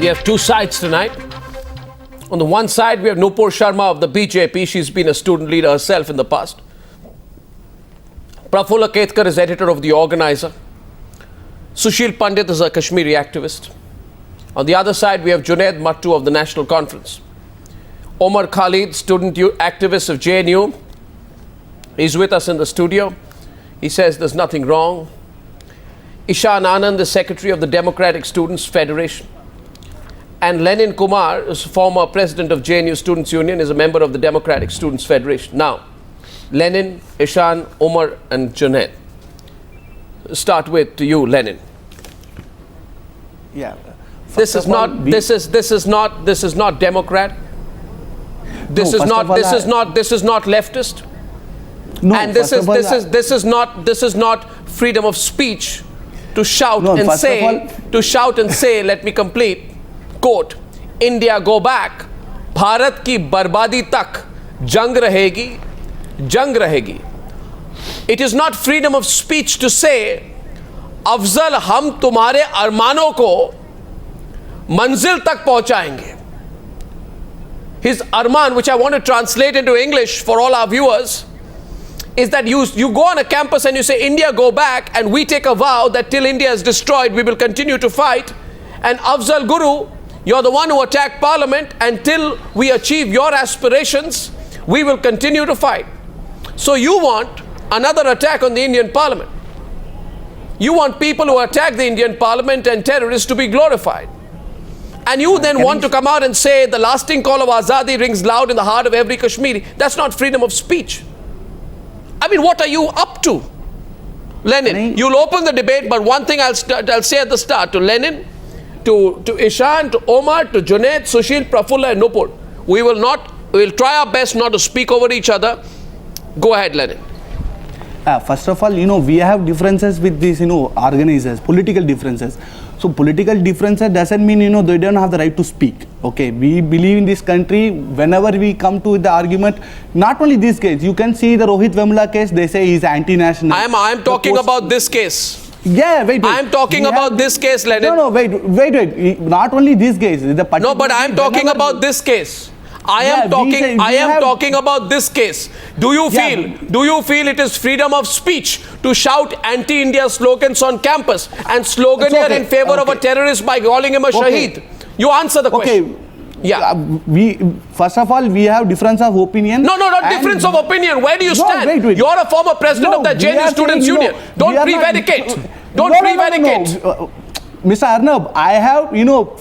We have two sides tonight. On the one side, we have Nupur Sharma of the BJP. She's been a student leader herself in the past. Prafulla Ketkar is editor of The Organizer. Sushil Pandit is a Kashmiri activist. On the other side, we have Junaid Mattu of the National Conference. Omar Khalid, student activist of JNU. He's with us in the studio. He says there's nothing wrong. Ishan Anand, the secretary of the Democratic Students Federation. And Lenin Kumar, is former president of JNU Students' Union, is a member of the Democratic Students Federation. Now, Lenin, Ishan, Omar, and Junaid. Start with you, Lenin. Yeah. This is not Democrat. This is not leftist. No, and this is not freedom of speech to shout and say, let me complete, quote, India go back, Bharat ki barbadi tak jang rahegi. It is not freedom of speech to say, Afzal hum tumhare armano ko manzil tak pahunchayenge. His arman, which I want to translate into English for all our viewers, is that you go on a campus and you say, India go back, and we take a vow that till India is destroyed, we will continue to fight. And Afzal Guru, you're the one who attacked Parliament, and till we achieve your aspirations, we will continue to fight. So you want another attack on the Indian Parliament. You want people who attack the Indian Parliament and terrorists to be glorified. And you then want to come out and say the lasting call of Azadi rings loud in the heart of every Kashmiri. That's not freedom of speech. I mean, what are you up to? Lenin, you'll open the debate, but one thing I'll say at the start, to Lenin, to Ishan, to Omar, to Junaid, Sushil, Prafulla and Nupur. We'll try our best not to speak over each other. Go ahead, Lenin. First of all, we have differences with these, organizers, political differences. So political differences doesn't mean, they don't have the right to speak. Okay, we believe in this country. Whenever we come to the argument, not only this case, you can see the Rohit Vemula case, they say he's anti-national. I'm talking about this case. Yeah, wait. I'm talking about this case, Lenin. No, wait. Not only this case. No, but I'm talking about this case. I am talking about this case. Do you feel it is freedom of speech to shout anti-India slogans on campus and sloganeer in favor of a terrorist by calling him a shaheed? You answer the question. Yeah. First of all, we have difference of opinion. No, not difference of opinion. Where do you stand? Wait. You're a former president of the JNU Students' Union. Don't prevaricate. Don't prevaricate. Mr. Arnab, I have,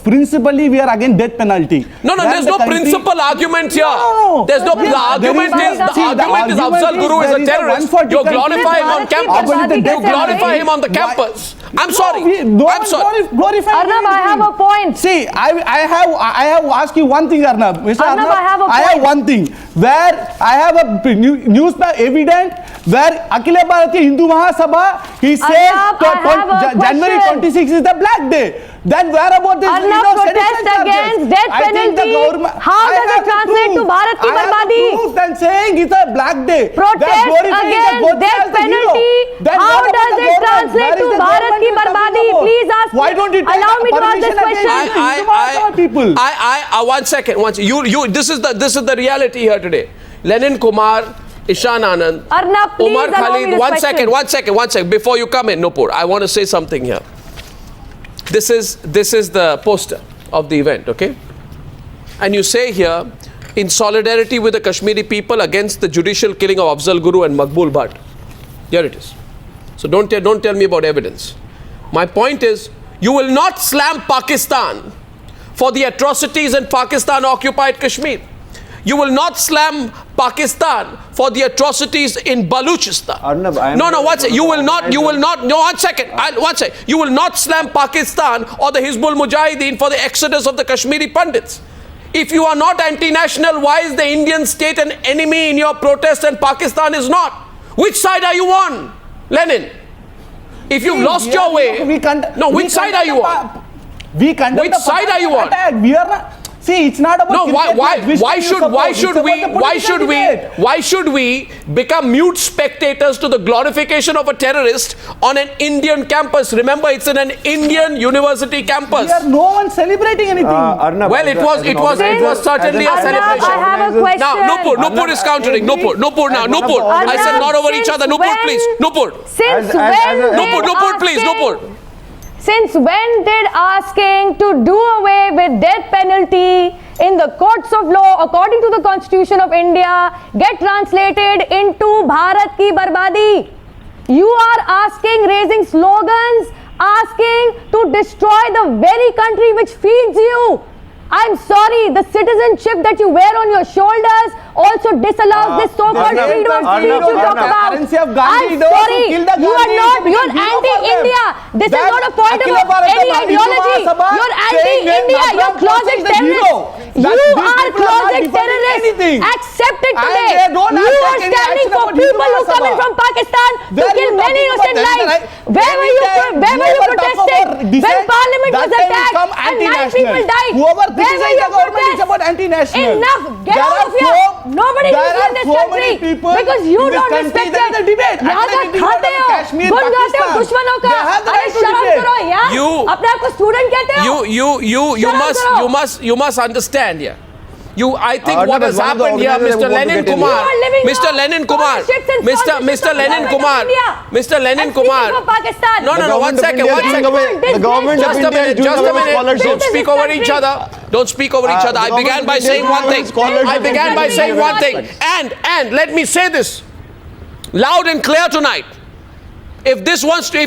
principally we are against death penalty. No, there's no principal argument here. No. There's no, the argument is Afzal Guru is a terrorist. You glorify him on campus. You glorify him on the campus. I'm sorry. I'm sorry. Arnab, I have a point. See, I have asked you one thing, Arnab. Mr. Arnab, I have a point. I have one thing where I have a newspaper evidence where Akhila Bharatiya Hindu Mahasabha, he says January 26 is the Black Day. Then where about this? Arnab, protest against death penalty. How does it translate to Bharat ki barbadi? Then saying it's a Black Day. Protest against death penalty. How does it translate to Bharat ki barbadi? Please ask. Why don't you allow me to ask this question? One second. This is the reality here today. Lenin Kumar, Ishan Anand, Arnab, please Omar Khalid. One second. Before you come in, Nupur, I want to say something here. This is the poster of the event, okay? And you say here, in solidarity with the Kashmiri people against the judicial killing of Afzal Guru and Maqbool Bhatt. Here it is. So don't tell me about evidence. My point is, you will not slam Pakistan for the atrocities in Pakistan-occupied Kashmir. You will not slam Pakistan for the atrocities in Baluchistan. Arnab, No, one second. You will not, no, one second. You will not slam Pakistan or the Hizbul Mujahideen for the exodus of the Kashmiri Pandits. If you are not anti-national, why is the Indian state an enemy in your protest and Pakistan is not? Which side are you on, Lenin? If you've lost your way, which side are you on? Which side are you on? See, it's not about No, cricket match. Which why team you should support. why It's should about we the political debate. why should we become mute spectators to the glorification of a terrorist on an Indian campus? Remember, it's in an Indian university campus. Here, no one celebrating anything. Arnab, Well, it was certainly a Arnab, celebration. I have a question. Now, Nupur is countering. Nupur now. Nupur. I said not over each other. Nupur, please. Nupur. Since As- when as a- did Nupur, please. asking- Nupur. Since when did asking to do away with death penalty in the courts of law according to the Constitution of India get translated into Bharat ki barbadi? You are asking, raising slogans, asking to destroy the very country which feeds you. I'm sorry, the citizenship that you wear on your shoulders also disallows this so-called Arnab, freedom of speech you talk Arnab, about. currency of Gandhi, I'm those who sorry, killed the you are Gandhi not, became you're hero for them. anti-India. This is That not a point Akhila of Bharata any Hindu ideology. Mahasabha You're saying that anti-India, Navrat you're closet is the hero. terrorists. You That these are people are not closet defending terrorists. anything. Accept it And today. they don't You have are taken any standing action for about Hindu people who come in Mahasabha. from Pakistan to Where kill you many talking innocent about lives. that? Where were you Anytime protesting whoever talks about when dissent, Parliament was that time attacked become and 9 anti-national. people died? Whoever Where were criticizes your the government is protests? about anti-national. Enough. Get There out are of here. Nobody there lives in are this so country many people because you in this don't country. respect There is a it. debate. यहाँ Actually, का we खाते debate हो, Kashmir, गुन गाते हो Pakistan. दुश्मनों का। They have the अरे right to शर्म debate. करो यार। You- अपने आप को स्टूडेंट कहते हो? You must understand, yeah. I think Arnab, what as has one of the happened here, organizers, Mr. I want to Lenin get in Kumar, You are living Mr. off Lenin Kumar, scholarships and Mr. sponsorships from Lenin the Kumar, government of India. Mr. Lenin And speaking Kumar. for Pakistan. No, one second. The government of Just a India minute, is doing away with scholarships. Don't speak over each other. Don't speak over each other. I the began by government saying is one doing thing. scholarships. I began by saying one thing. And let me say this loud and clear tonight. If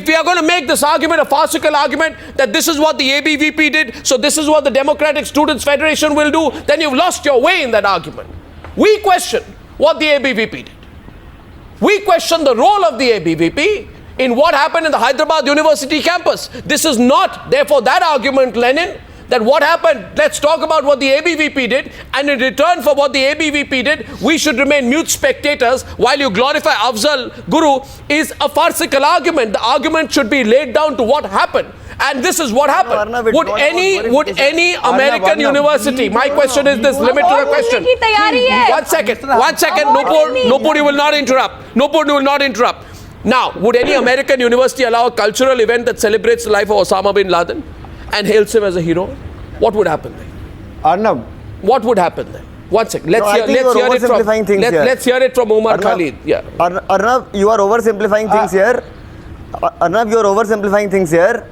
we are going to make this argument a farcical argument that this is what the ABVP did, so this is what the Democratic Students Federation will do, then you've lost your way in that argument. We question what the ABVP did. We question the role of the ABVP in what happened in the Hyderabad University campus. This is not, therefore, that argument, Lenin, that what happened, let's talk about what the ABVP did, and in return for what the ABVP did, we should remain mute spectators while you glorify Afzal Guru is a farcical argument. The argument should be laid down to what happened. And this is what happened. Arnab, it's Would not any about American Arnab. university, my question is this, limit to the question. की तैयारी है। One second, Nupur, you will not interrupt. Nupur, you will not interrupt. Now, would any American university allow a cultural event that celebrates the life of Osama bin Laden and hails him as a hero? What would happen then? Arnab, What would happen then? One second. No, I think you are oversimplifying things here. Let's hear it from Umar Arnab, Khalid. Yeah. Arnab, you are oversimplifying things here. Arnab, you are oversimplifying things here.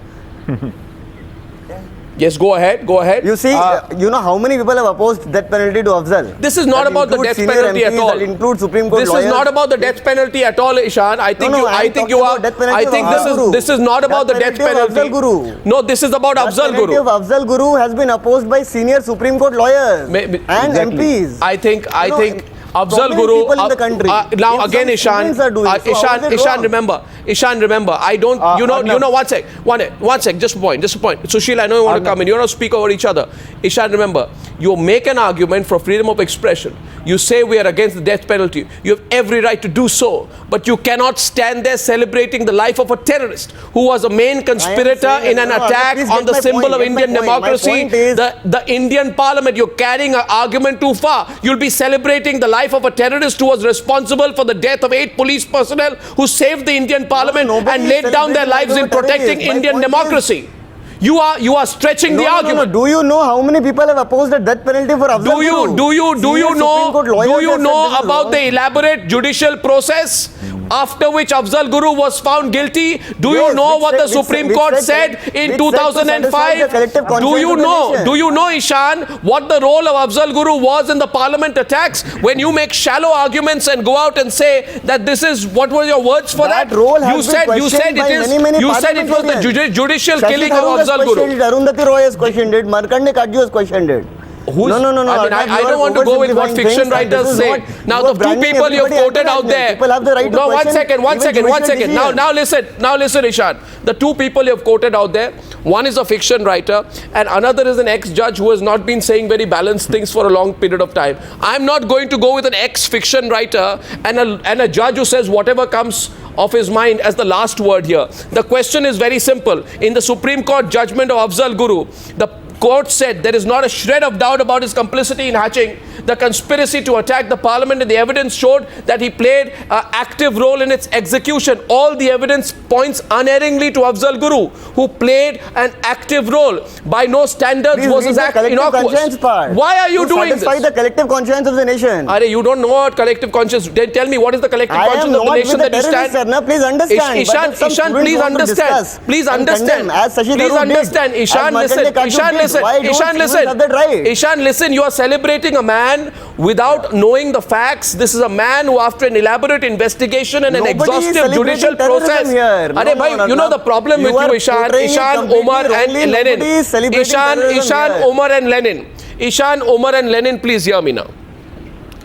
Yes, go ahead. You see, you know how many people have opposed death penalty to Afzal? This is not That about the includes death senior penalty at MPs, all. That includes Supreme Court This lawyers. is not about the death penalty at all, Ishan. I think No, I I'm think talking you are. about death penalty I think of Afzal Guru. this is not about the death Death penalty penalty. of Afzal Guru. No, this is about Death Afzal penalty Guru. of Afzal Guru has been opposed by senior Supreme Court lawyers and MPs. I think know, Afzal prominent Guru. people in the country. Now If again, some Ishan. students are doing so, how is it wrong? Ishan, remember. I don't. You know. One sec. Just a point. Sushil, I know you want to come in. You don't speak over each other. Ishan, remember. You make an argument for freedom of expression. You say we are against the death penalty. You have every right to do so, but you cannot stand there celebrating the life of a terrorist who was a main conspirator in an attack on the symbol of Indian democracy, the Indian Parliament. You're carrying an argument too far. You'll be celebrating the life of a terrorist who was responsible for the death of 8 police personnel who saved the Indian Parliament and laid down their lives in protecting Indian democracy. You are stretching the argument. No. Do you know how many people have opposed the death penalty for Afzal Guru? Do you know about the elaborate judicial process after which Afzal Guru was found guilty? Do you know what the Supreme Court said in 2005? Do you know, Ishan, what the role of Afzal Guru was in the Parliament attacks? When you make shallow arguments and go out and say that this is, what were your words for that? You said it was the judicial killing of Afzal Guru. Arundhati Roy has questioned it. Markandeya Katju has questioned it. No. I don't want to go with what fiction writers say. Now, the two people you have quoted out there. People have the right to question. One second. Now listen, Ishan. The two people you have quoted out there, one is a fiction writer and another is an ex-judge who has not been saying very balanced things for a long period of time. I'm not going to go with an ex-fiction writer and a judge who says whatever comes of his mind as the last word here. The question is very simple. In the Supreme Court judgment of Afzal Guru, the court said there is not a shred of doubt about his complicity in hatching the conspiracy to attack the parliament, and the evidence showed that he played an active role in its execution. All the evidence points unerringly to Afzal Guru, who played an active role. By no standards Please was read his the act collective conscience part. Why are you To doing satisfy this? the collective conscience of the nation. Are you don't know what collective conscience? Then tell me, what is the collective I am conscience of the not nation with the that you stand? terrorists, sir. Now, please understand. Ishan, please understand. Please understand. As Shashi Please Tharoor did, understand. Ishan, as listen. Markandeya Kattu Ishan, did. listen. Why don't Ishan, students listen. have that right? Ishan, listen. You are celebrating a man without knowing the facts. This is a man who, after an elaborate investigation and an Nobody is exhaustive celebrating judicial terrorism process. here. No, Arey no, bhai, no, you know no. the problem You with are you, Ishan, portraying it Ishan, completely Omar, and wrongly. Lenin. Nobody is celebrating terrorism Ishan, here. Omar, and Lenin. Ishan, Omar, and Lenin, please hear me now.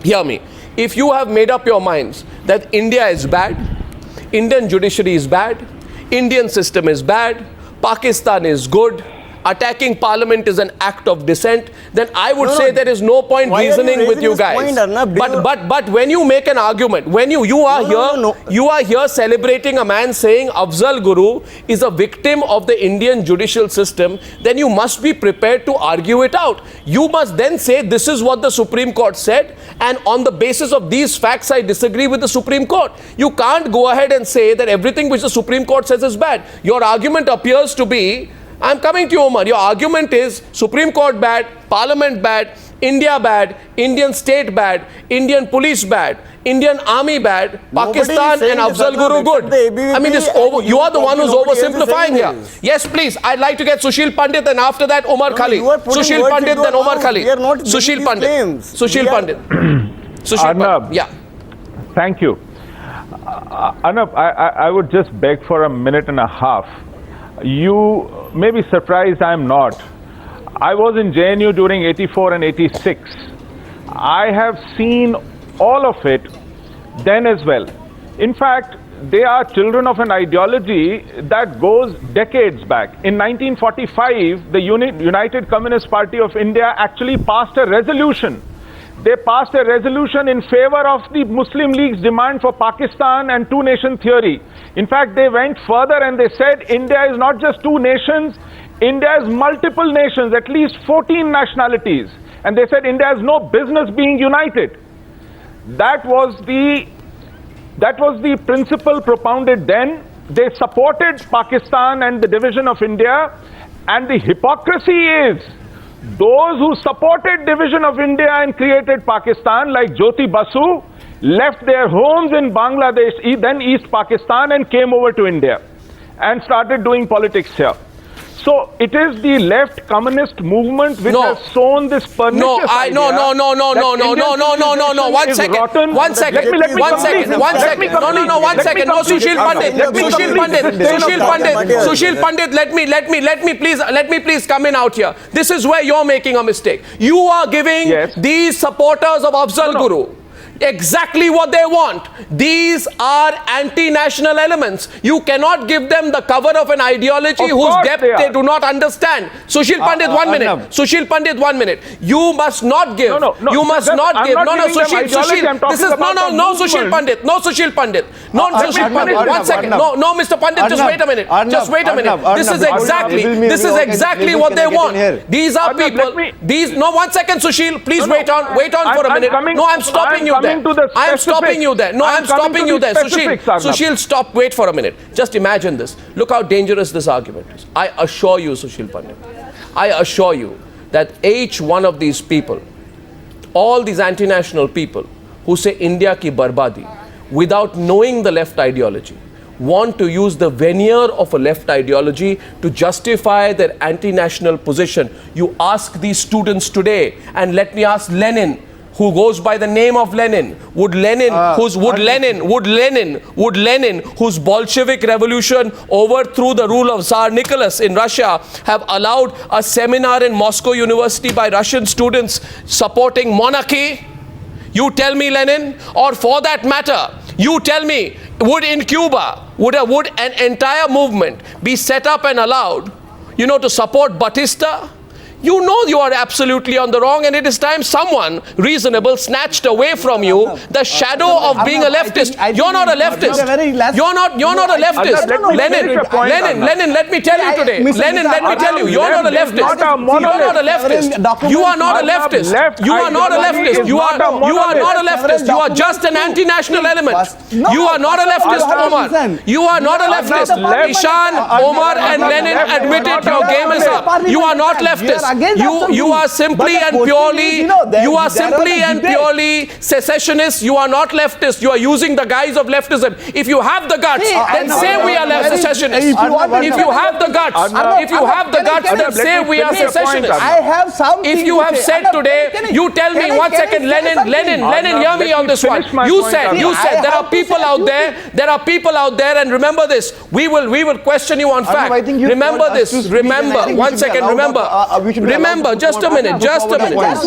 Hear me. If you have made up your minds that India is bad, Indian judiciary is bad, Indian system is bad, Pakistan is good, attacking parliament is an act of dissent, then I would No, say no. there is no point Why are you reasoning with raising you this guys. point, Arnab? Do you- But when you make an argument, when you are No, here, no. you are here celebrating a man saying Afzal Guru is a victim of the Indian judicial system, then you must be prepared to argue it out. You must then say this is what the Supreme Court said, and on the basis of these facts I disagree with the Supreme Court. You can't go ahead and say that everything which the Supreme Court says is bad. Your argument appears to be, I'm coming to you, Omar. Your argument is Supreme Court bad, Parliament bad, India bad, Indian state bad, Indian police bad, Indian army bad, Nobody is Pakistan saying and this, Afzal Arnab, Guru good. except the ABVP I mean, and you are the one who's nobody else is oversimplifying saying here. this. Yes, please. I'd like to get Sushil Pandit, and after that Omar Khalid. you are putting Sushil words Pandit, into then our Omar mouth. Khalid. We are not making Sushil these Pandit. claims. Sushil We are- Pandit. Sushil Arnab. Pandit. Yeah. Thank you. Arnab, I would just beg for a minute and a half. You may be surprised I'm not. I was in JNU during 84 and 86. I have seen all of it then as well. In fact, they are children of an ideology that goes decades back. In 1945, the United Communist Party of India actually passed a resolution. They passed a resolution in favor of the Muslim League's demand for Pakistan and two-nation theory. In fact, they went further and they said India is not just two nations, India is multiple nations, at least 14 nationalities. And they said India has no business being united. That was the principle propounded then. They supported Pakistan and the division of India. And the hypocrisy is, those who supported division of India and created Pakistan, like Jyoti Basu, left their homes in Bangladesh, then East Pakistan, and came over to India and started doing politics here. So it is the left communist movement which No. has sown this pernicious No, idea no. that One Indian second. civilization is rotten. One second. Let me One complete. second. One Let me second. No, complete. one Let me second. No, complete. Sushil Pandit. Let me Sushil complete. Pandit. There is no Sushil doubt Pandit. about it. Sushil Pandit. Let me please come in out here. This is where you're making a mistake. You are giving Yes. these supporters of Afzal No, no. Guru exactly what they want. These are anti-national elements. You cannot give them the cover of an ideology Of whose course depth they are. they do not understand. Sushil Pandit, 1 minute. Arnab. Sushil Pandit, 1 minute. You must not give. No, You must sir, not I'm give. not No, giving them Sushil. ideology. I'm talking This is about the no, Sushil movement. Pandit. No, Sushil Pandit. No, Let me Sushil Pandit. finish. 1 second. No, Mr. Pandit, just Arnab, wait a minute. Arnab, Just wait a minute. Arnab, This is Arnab, exactly. Arnab, This is Arnab, exactly Arnab, what they can I get want. in here? These are Arnab, people. let me- These. No, 1 second, Sushil. Please No, wait on. Wait on for a I'm minute. coming- No, I'm stopping I'm you there. coming to the I'm stopping specifics. you there. No, I'm I'm coming stopping to you the there. Sushil. specifics, Arnab. Sushil, stop. Wait for a minute. Just imagine this. Look how dangerous this argument is. I assure you, Sushil Pandit, I assure you that each one of these people, all these anti-national people who say India ki barbadi, without knowing the left ideology, want to use the veneer of a left ideology to justify their anti-national position. You ask these students today, and let me ask Lenin, who goes by the name of Lenin. Would Lenin, whose Bolshevik revolution overthrew the rule of Tsar Nicholas in Russia, have allowed a seminar in Moscow University by Russian students supporting monarchy? You tell me, Lenin, or for that matter, you tell me, would in Cuba, would an entire movement be set up and allowed, to support Batista? You know you are absolutely on the wrong, and it is time someone reasonable snatched away from you the shadow of being a leftist. You're not a leftist. You're not a leftist. Lenin, let me tell you today. Lenin, let me tell you, you're not a leftist. You're not a leftist. You are not a leftist. You are not a leftist. You are not a leftist. You are just an anti-national element. You are not a leftist, Omar. You are not a leftist. Ishan, Omar, and Lenin admitted your game is up. You are not leftist. You are simply and purely secessionists. You are not leftist. You are using the guise of leftism. If you have the guts, then say we are secessionists. If you have the guts, then say we are secessionists. I have some. If you have said today, you tell me 1 second, Lenin, hear me on this one. You said there are people out there, and remember this. We will question you on fact. Remember this. Remember, 1 second. Remember, just a minute.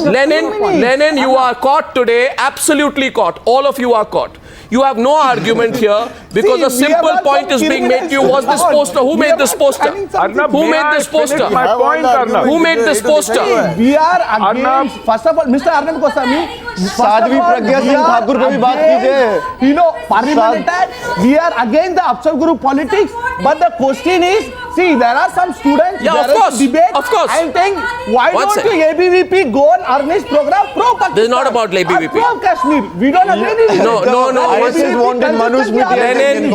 Lenin, you are caught today, absolutely caught. All of you are caught. You have no argument here because a simple point is being made to you. Was this poster? Who made this poster? Who made this poster? Who made this poster? We are against, first of all, Mr. Arnab Goswami, Sadhvi Pragya Singh Thakur को भी बात कीजिए. You know, parliament attack, we are against the Afzal Guru politics, but the question is, see, there are some students, Yeah, there of course, is debate. of course. I think, why One don't second. you ABVP go on Arnav's program pro-Pakistan? This is not about ABVP. Pro-Kashmir. We don't agree with it. No. ISIS wanted Manu Smith. Lenin,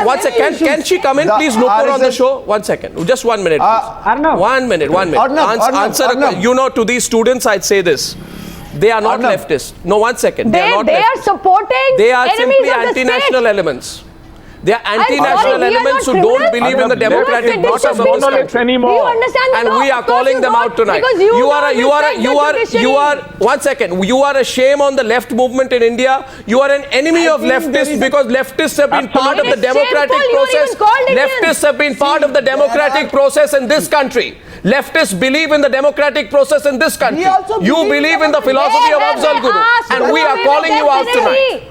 1 second. Can she come in, please? Nupur on the show. 1 second. Just 1 minute. Arnav. 1 minute. Answer. Arnav. You know, to these students, I'd say this. They are not leftists. No, 1 second. They are not They are leftists. supporting They are enemies simply of the anti-national state. elements. They are sorry, anti-national we are elements not who don't criminals. believe in the Arnav, democratic left process of edition this monoliths country. anymore. Do you understand the And law? we are Of course calling you them don't, out tonight. because You are judiciary. 1 second. You are a shame on the left movement in India. You are an enemy of leftists because leftists have been part of the It's democratic shameful, you are process. even called Indians. Leftists have been part of the democratic process in this country. Leftists believe in the democratic process in this country. We also You believe in the philosophy of Afzal Guru, and we are calling you out tonight.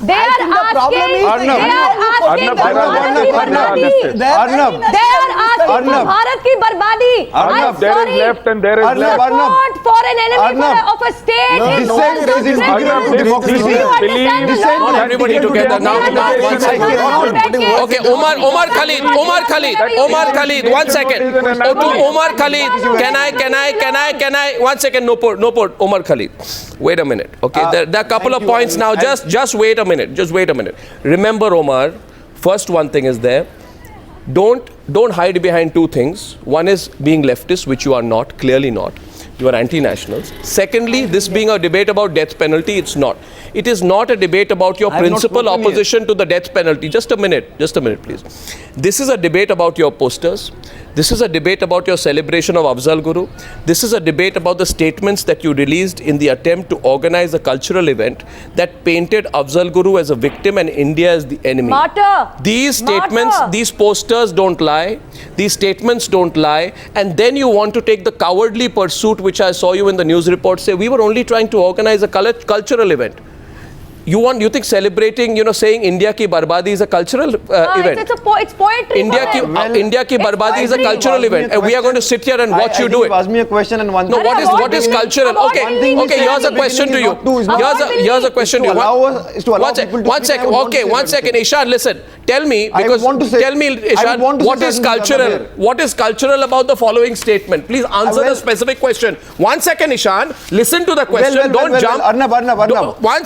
They are think the problem asking. is They are asking Arnav, for Bharat ki barbadi. Arnav, They are asking for Bharat ki barbadi. Arnav, there is left and there is left. Support for an enemy of a state. No, is dissent also is integral criminal. to democracy. Do you understand the Dissent law? Not everybody together. Now, 1 second. Okay, Omar Khalid, 1 second. To Omar Khalid, can I, 1 second, no port, Omar Khalid. Wait a minute, okay, there are a couple of points now, just wait a minute. Remember, Omar, first one thing is there, don't hide behind two things. One is being leftist, which you are not, clearly not. You are anti-nationals. Secondly, this being a debate about death penalty, it's not. It is not a debate about your principal opposition to the death penalty. Just a minute, please. This is a debate about your posters. This is a debate about your celebration of Afzal Guru. This is a debate about the statements that you released in the attempt to organize a cultural event that painted Afzal Guru as a victim and India as the enemy. Martyr. These statements, Martyr. these posters don't lie. These statements don't lie. And then you want to take the cowardly pursuit, which I saw you in the news report say, we were only trying to organize a cultural event. You think celebrating, saying India ki barbadi is a cultural event? It's poetry. India ki barbadi is a poetry. cultural event, and we are going to sit here and watch you do it. Ask me a question and one. No, what is Avoid cultural? avoid Okay, believing okay. Here's a question to you. Here's a question to you. One second. One second. Ishan, listen. Tell me, Ishan, what is cultural? What is cultural about the following statement? Please answer the specific question. 1 second, Ishan. Listen to the question. Don't jump. Arnab. 1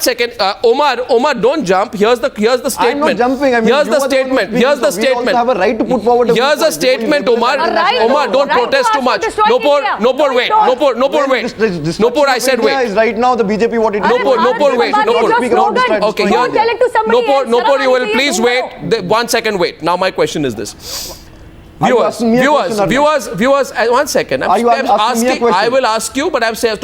second. Omar, don't jump. Here's the statement. I'm not jumping. I mean, Here's the statement. We also have a right to put forward. Here's a statement, Omar. right. Omar, don't Right protest to too much. destroy Nopur, India. wait. Don't. Nopur, wait. Nopur, I said wait. Is right now the BJP what it is. Nopur, wait. Nopur. Okay, Don't here. tell it to somebody else. Nopur, you will Otherwise, please you wait. 1 second, wait. Now my question is this. Are you asking me a question or not? Viewers, 1 second. Are you asking me a question? I will ask you, but I'm saying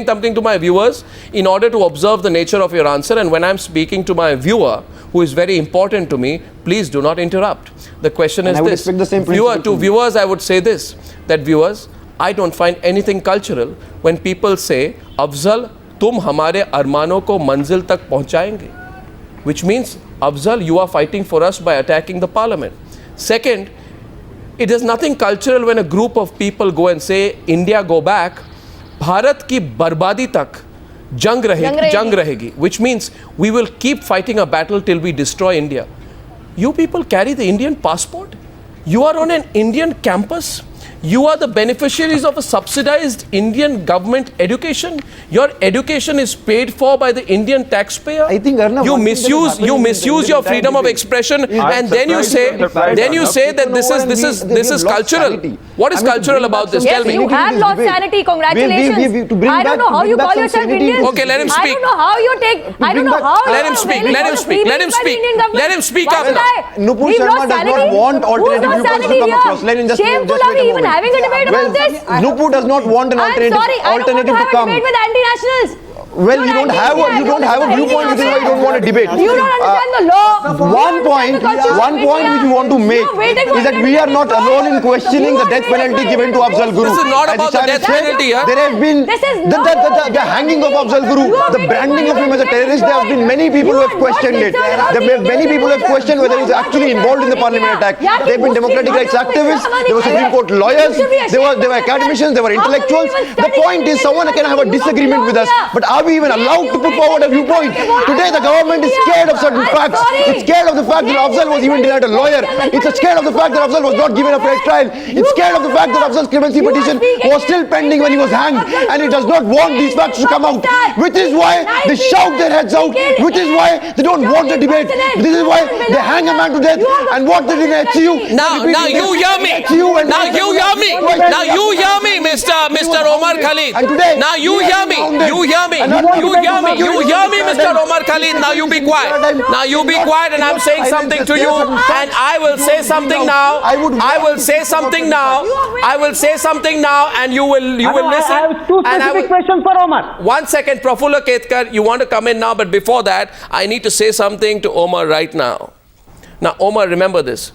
something to my viewers in order to observe the nature of your answer. And when I'm speaking to my viewer, who is very important to me, please do not interrupt. The question is I would this. expect the same principle To viewers, I would say this, that viewers, I don't find anything cultural when people say, Afzal, tum hamare armano ko manzil tak pahunchayenge. Which means, Afzal, you are fighting for us by attacking the parliament. Second, it is nothing cultural when a group of people go and say, India go back. Bharat की बर्बादी तक जंग रहेगी, which means we will keep fighting a battle till we destroy India. You people carry the Indian passport. You are on an Indian campus. You are the beneficiaries of a subsidized Indian government education. Your education is paid for by the Indian taxpayer. I think, Arnav, you one thing that is misuse your freedom of expression, and then you say that this is cultural. What is cultural about this? Yes, Tell me. you have lost sanity. Congratulations. I don't know how you call yourself Indian. Okay, let him speak. I don't know how you take. I don't know how. Let him speak. Let him speak. Let him speak. Let him speak up now. Nupur Sharma does not want alternative viewpoints to come across. Let him just Shameful, wait are we a even moment. having a debate about this? Nupur does not want an I'm alternative sorry, I don't want to have a come. debate with anti-nationals. Well, you don't have a viewpoint, which is why you don't want a debate. You don't understand the law. One point which you want to make is that we are not alone in questioning the death penalty given to Afzal Guru. This is not As about the Ishan death said, penalty, huh? There have been the hanging of Afzal Guru, the branding of him as a terrorist. There have been many people who have questioned it. Many people have questioned whether he was actually involved in the parliament attack. There have been democratic rights activists, there were Supreme Court lawyers, there were academicians, there were intellectuals. The point is, someone can have a disagreement with us, but are we even allowed to put forward a viewpoint? Today the government is scared of certain facts. It's scared of the fact that Afzal was even denied a lawyer. It's scared of the fact that Afzal was not given a fair trial. It's scared of the fact that Afzal's clemency petition was still pending when he was hanged, and it does not want these facts to come out, which is why they shout their heads out, which is why they don't want the debate. This is why they hang a man to death, and what they did in HCU. Now you hear me. Now you hear me. Now you hear me, Mr. Omar Khalid. Now you hear me. You hear me. You hear me. You hear me, Mr. Omar Khalid. Now you be quiet. Now you be quiet, and I'm saying something to you, and I will say something now. I will say something now. I will say something now, and you will listen. I have two specific questions for Omar. 1 second, Prafulla Ketkar, you want to come in now, but before that, I need to say something to Omar right now. Now, Omar, remember this.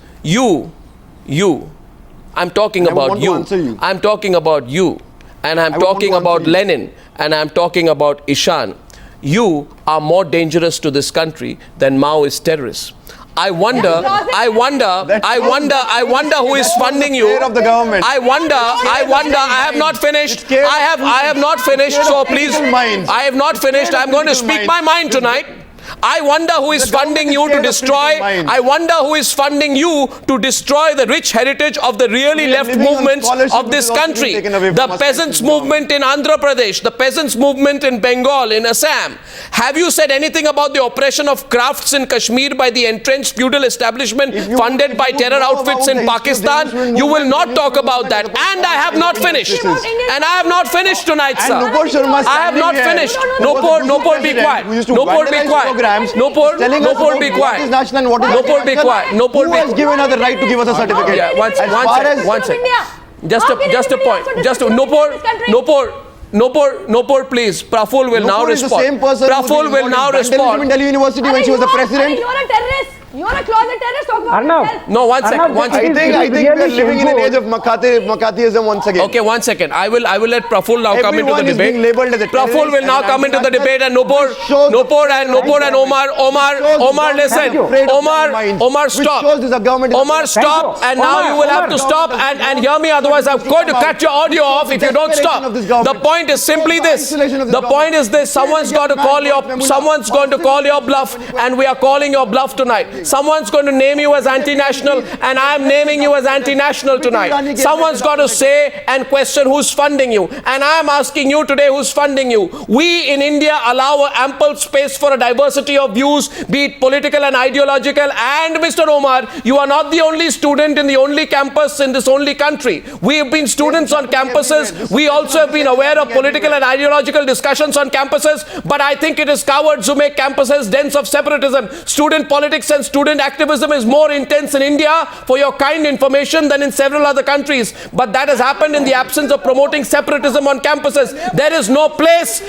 I'm talking about you. I'm talking about you. And I'm talking about Lenin. And I'm talking about Ishan. You are more dangerous to this country than Maoist terrorists. I wonder who is funding you. I have not finished. I have not finished, so please. I have not finished. I'm going to speak my mind tonight. I wonder who is funding you to destroy. I wonder who is funding you to destroy the rich heritage of the really left movements of this country. The peasants' movement in Andhra Pradesh, the peasants' movement in Bengal, in Assam. Have you said anything about the oppression of crafts in Kashmir by the entrenched feudal establishment funded by terror outfits in Pakistan? You will not talk about that. And I have not finished. And I have not finished tonight, sir. I have not finished. Nopur, be quiet. Nopur, be quiet. Nopur, be quiet. Nopur, be quiet. Nopur, who has given us the right to give us a certificate? Yeah, one second. Just a point. Nopur, please. Praful will now respond. Praful will now respond. In Delhi University when she was the president. You're a terrorist. You're a closet terrorist. Talk about Arnav. yourself. No, one second. I think we are living in an age of McCarthyism once again. Okay, 1 second. I will let Praful now come into the Everyone is debate. being labelled as a Praful will now come into the debate, and Nopur and Omar, listen. Omar, stop. Omar, stop, and now you will have to stop and hear me. Otherwise, I'm going to cut your audio off if you don't stop. The point is simply this. The point is this. Someone's going to call your bluff, and we are calling your bluff tonight. Someone's going to name you as anti-national, and I am naming you as anti-national tonight. Someone's got to say and question who's funding you, and I am asking you today who's funding you. We in India allow ample space for a diversity of views, be it political and ideological. And Mr. Omar, you are not the only student in the only campus in this only country. We have been students on campuses. We also have been aware of political and ideological discussions on campuses. But I think it is cowards who make campuses dens of separatism. Student politics and student activism is more intense in India, for your kind information, than in several other countries. But that has happened in the absence of promoting separatism on campuses. There is no place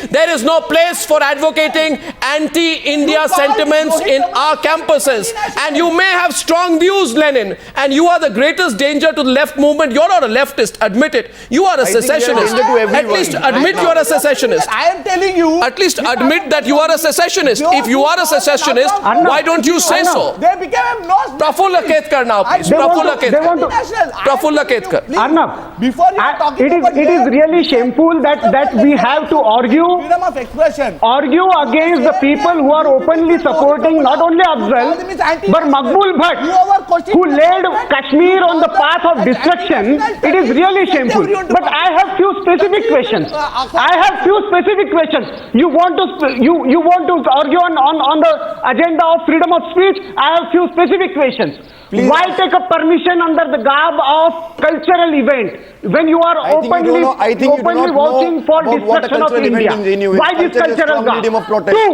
for advocating anti-India sentiments in our campuses. And you may have strong views, Lenin, and you are the greatest danger to the left movement. You're not a leftist, admit it. You are a secessionist. At least admit you are a secessionist. I am telling you. At least admit that you are a secessionist. If you are a secessionist, why don't you say so? They became a nose. Prafulla Ketkar now, please. They want Prafulla to- they want to- Ketkar. Prafulla Ketkar. Arnab, Before you are talking it about is really shameful that we have to freedom of expression. argue against the people who are openly supporting not only Afzal but Maqbool Bhatt, who led Kashmir on the path of destruction. It is really shameful. But I have few specific questions. You want to argue on the agenda of freedom of speech? I have few specific questions. Please. Why take a permission under the garb of cultural event when you are I think you don't know- I think you do openly not know vouching for about what a destruction of cultural event India? in JNU is. Why this Culture is a cultural strong medium of protest. Two.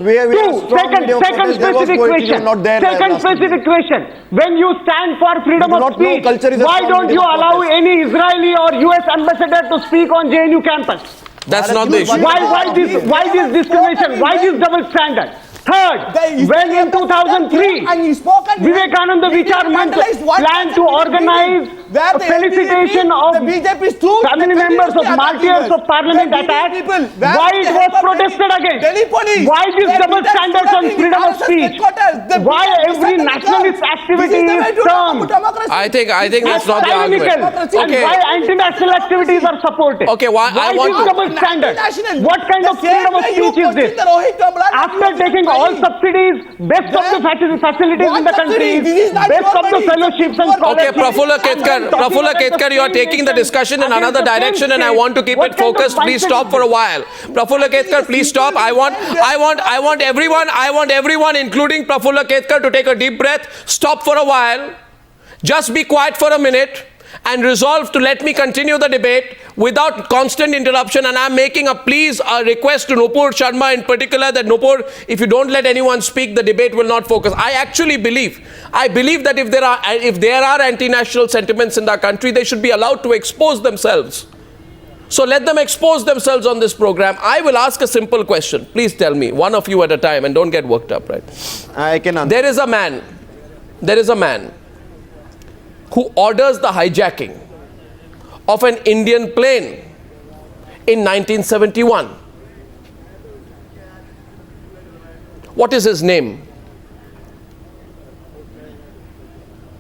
We have a strong medium of Second protest. There was specific poetry, question. you were not there Second last week. specific question. When you stand for freedom You do of not know speech, culture is a why strong don't you medium of allow protest. any Israeli or US ambassador to speak on JNU campus? That's not the issue. Why this discrimination? Why this double standard? Third, when in 2003, Vivekananda Vichar Manch planned to organize a felicitation of family members of martyrs of parliament attack, why it was protested against? Why this double standards on freedom of speech? Why every nationalist activity is termed I think that's as not the tyrannical? argument. And why anti-national activities are supported? Okay, why I want this to- double standard? What kind of freedom of speech is this? After taking all subsidies, best of the facilities in the country, best of the fellowships and Okay, scholarships. Prafulla Ketkar, you are taking the discussion in another direction, and I want to keep it focused. Please stop for a while. Prafulla Ketkar, please stop. I want everyone, including Prafulla Ketkar, to take a deep breath. Stop for a while. Just be quiet for a minute and resolve to let me continue the debate without constant interruption. And I'm making a request to Nupur Sharma in particular, that Nupur, if you don't let anyone speak, the debate will not focus. I believe that if there are anti-national sentiments in the country, they should be allowed to expose themselves. So let them expose themselves on this program. I will ask a simple question. Please tell me, one of you at a time, and don't get worked up, right? I can answer. There is a man who orders the hijacking of an Indian plane in 1971. What is his name?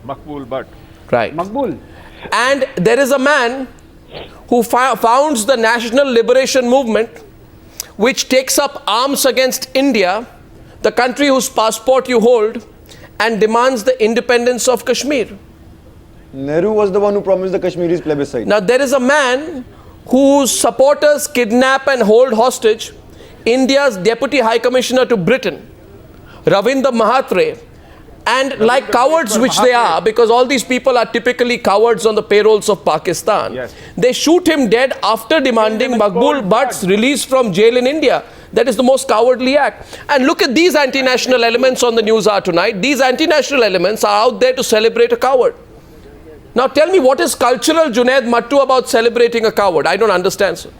Maqbool Bhatt. Right. Maqbool. And there is a man who founds the National Liberation Movement, which takes up arms against India, the country whose passport you hold, and demands the independence of Kashmir. Nehru was the one who promised the Kashmiris plebiscite. Now, there is a man whose supporters kidnap and hold hostage India's Deputy High Commissioner to Britain, Ravinder Mahatre, and like cowards which they are, because all these people are typically cowards on the payrolls of Pakistan, Yes. they shoot him dead after demanding Maqbool Bhatt's release from jail in India. That is the most cowardly act. And look at these anti-national elements on the news hour tonight. These anti-national elements are out there to celebrate a coward. Now tell me, what is cultural, Junaid Mattu, about celebrating a coward? I don't understand, sir.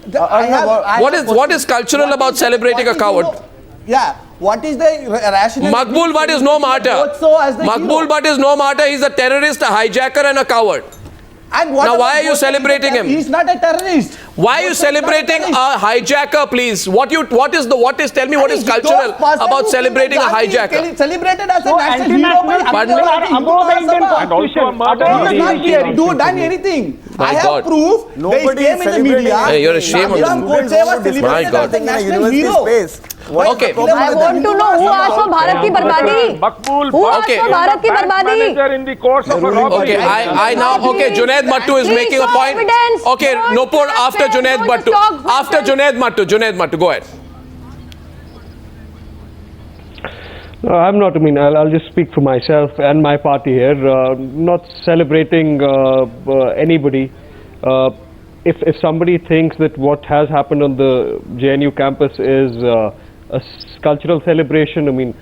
What is cultural about celebrating a coward? What is the rationale? Maqbool Bhatt is no martyr. Maqbool Bhatt is no martyr. He's a terrorist, a hijacker, and a coward. And Now, why are you celebrating him? He's not a terrorist. Why are you celebrating a hijacker, please? Tell me what is cultural about celebrating a hijacker? Celebrated as a So national hero by anti-nationalists Pardon me? are above the Indian And also a constitution. murder. above the He has judiciary. not done anything. My I have God. proof. Nobody They is came in the media. celebrating. Hey, you're a shame on Shyam them. Godse was My celebrated God. as a in a national university hero. space. Okay. I want to know who asked for Bharat ki barbadi? Maqbool Who asked Okay. for Bharat ki bank barbadi? manager in the course of a robbery. Okay, I now, okay, Junaid Mattu is Please making a show point. evidence. Okay, Don't Nupur, just after say, Junaid don't Mattu. just talk After nonsense. Junaid Mattu, go ahead. I'm not, I'll just speak for myself and my party here, not celebrating anybody. If somebody thinks that what has happened on the JNU campus is a cultural celebration,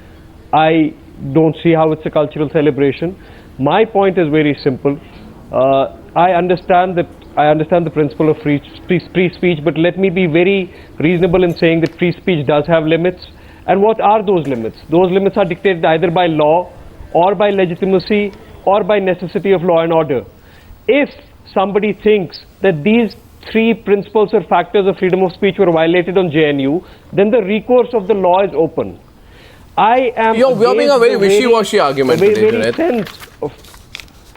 I don't see how it's a cultural celebration. My point is very simple. I understand the principle of free speech, but let me be very reasonable in saying that free speech does have limits. And what are those limits? Those limits are dictated either by law or by legitimacy or by necessity of law and order. If somebody thinks that these three principles or factors of freedom of speech were violated on JNU, then the recourse of the law is open. You're being a very wishy-washy argument today, very Junaid. sense of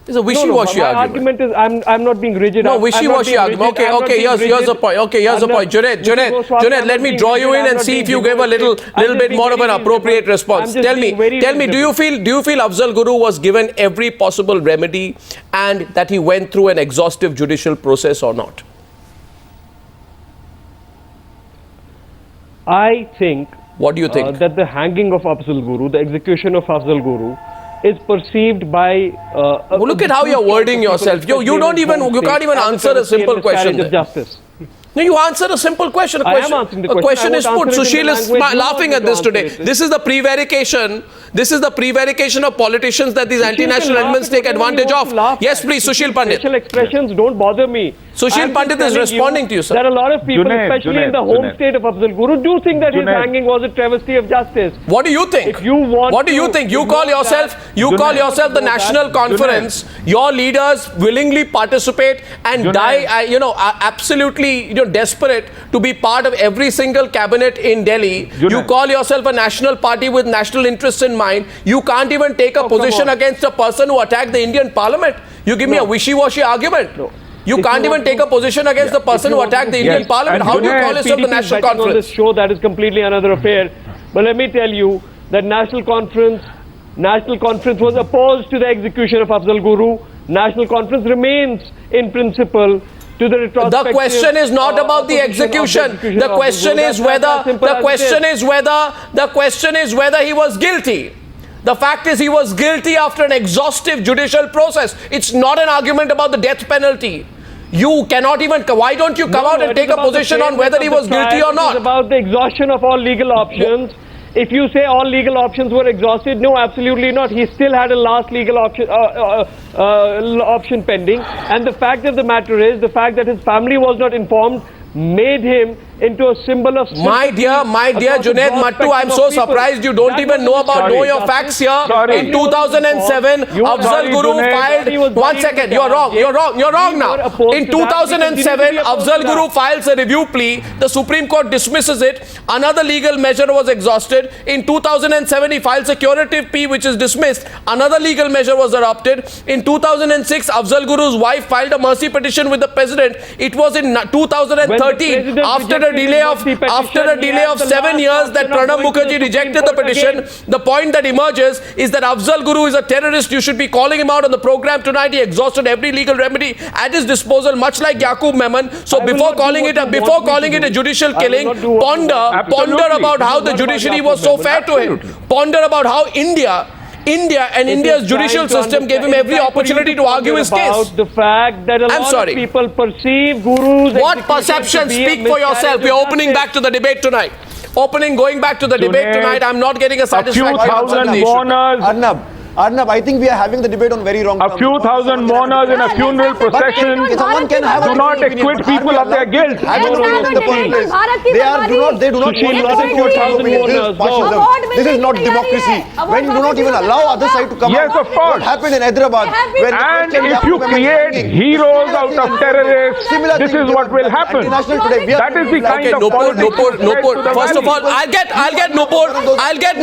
It's a wishy-washy my argument. argument is I'm not being rigid. No, I'm not wishy-washy being argument. rigid. I'm not Okay, being here's the rigid. point. Okay, here's the I'm point. not- Junaid, Mr. Goswami, Junaid, I'm let not me being draw you rigid. in I'm and not see if being you give a little rigid. I'm just bit being more of an very appropriate reasonable. response. I'm just Tell being very me, do you feel Afzal Guru was given every possible remedy and that he went through an exhaustive judicial process or not? I think What do you think? that the hanging of Afzal Guru, the execution of Afzal Guru, is perceived by. Well, look at how you're wording yourself. You can't even answer a simple question there. Justice. No, you answer a simple question. I am answering the question. A question I is won't put. answer it in Sushil the is language you laughing want at me to this answer today. it. This is the prevarication. This is the prevarication of politicians that these anti-national can laugh elements at take whatever you advantage want of. to laugh Yes, at. please, Sushil Pandit. Special expressions don't bother me. Sushil I'm just Pandit is telling responding to you, sir. There are a lot of people, Junaid, especially in the home Junaid. state of Afzal Guru, do think that his Junaid. hanging was a travesty of justice. What do you think? If you want what do you to think? You ignore call yourself that- you call Junaid. yourself the National Conference. Your leaders willingly participate and Junaid. die, are absolutely desperate to be part of every single cabinet in Delhi. Junaid. You call yourself a national party with national interests in mind. You can't even take a Oh, come position on. against a person who attacked the Indian Parliament. You give me a wishy-washy argument. No. You If can't you even want take to- a position against the person If you who want attacked to- the Indian Yes. Parliament. And How do you Junaid, call yourself the PDP is National betting on Conference? this show, that is completely another affair. But let me tell you that National Conference was opposed to the execution of Afzal Guru. National Conference remains in principle to the retrospective. The question is not about the opposition of execution. The of question Afzal Guru. is That's whether as simple the as question it is whether he was guilty. The fact is he was guilty after an exhaustive judicial process. It's not an argument about the death penalty. You cannot even. Why don't you come out and it take is a about the position on fairness whether of he the was guilty trial. or not? It is about the exhaustion of all legal options. If you say all legal options were exhausted, no, absolutely not. He still had a last legal option pending. And the fact of the matter is, the fact that his family was not informed made him into a symbol of My dear Junaid Mattu, I'm so surprised you don't even know your facts here. Sorry. In 2007, Afzal Sorry, Guru Junaid. filed. One second, you're wrong now. In 2007, Afzal Guru files a review plea. The Supreme Court dismisses it. Another legal measure was exhausted. In 2007, he files a curative plea which is dismissed. Another legal measure was adopted. In 2006, Afzal Guru's wife filed a mercy petition with the president. It was in 2013, after a delay of 7 years, that Pranab Mukherjee rejected the petition. The point that emerges is that Afzal Guru is a terrorist. You should be calling him out on the program tonight. He exhausted every legal remedy at his disposal, much like Yaqub Memon. So before calling it a judicial killing, ponder about how the judiciary was so fair to him. Ponder about how India's judicial system gave him every opportunity to argue his case. The fact that a lot of people perceive Guru's What execution perception? to be a Speak for yourself. miscarriage We're of opening justice. back to the debate tonight. Going back to the debate Junaid, tonight, I'm not getting a A few satisfactory answer to thousand the issue. mourners. Arnab, I think we are having the debate on very wrong A terms. few thousand mourners in a funeral procession Someone can have do not acquit people of their guilt. They do not. They do not Sushil, want not to support 4,000 opinion. This is mourners, fascism. no. This is not democracy. When you do not even allow other side to come Yes, out. of course. What happened in Hyderabad? when the And Christian if you Yaqub create hanging. heroes out of terrorists, Similar this thing is they what want will to do. happen. Anti-national today, we are That is the kind Okay, of Nupur. politics. First of all, I'll get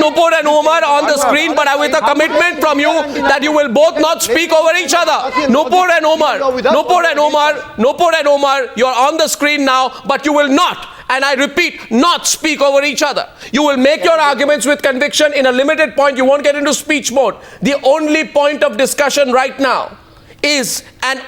Nupur and Omar on the screen, but with a commitment from you that you will both not speak over each other. Nupur and Omar, you're on the screen now, but you will not. And I repeat, not speak over each other. You will make your arguments with conviction in a limited point. You won't get into speech mode. The only point of discussion right now is, and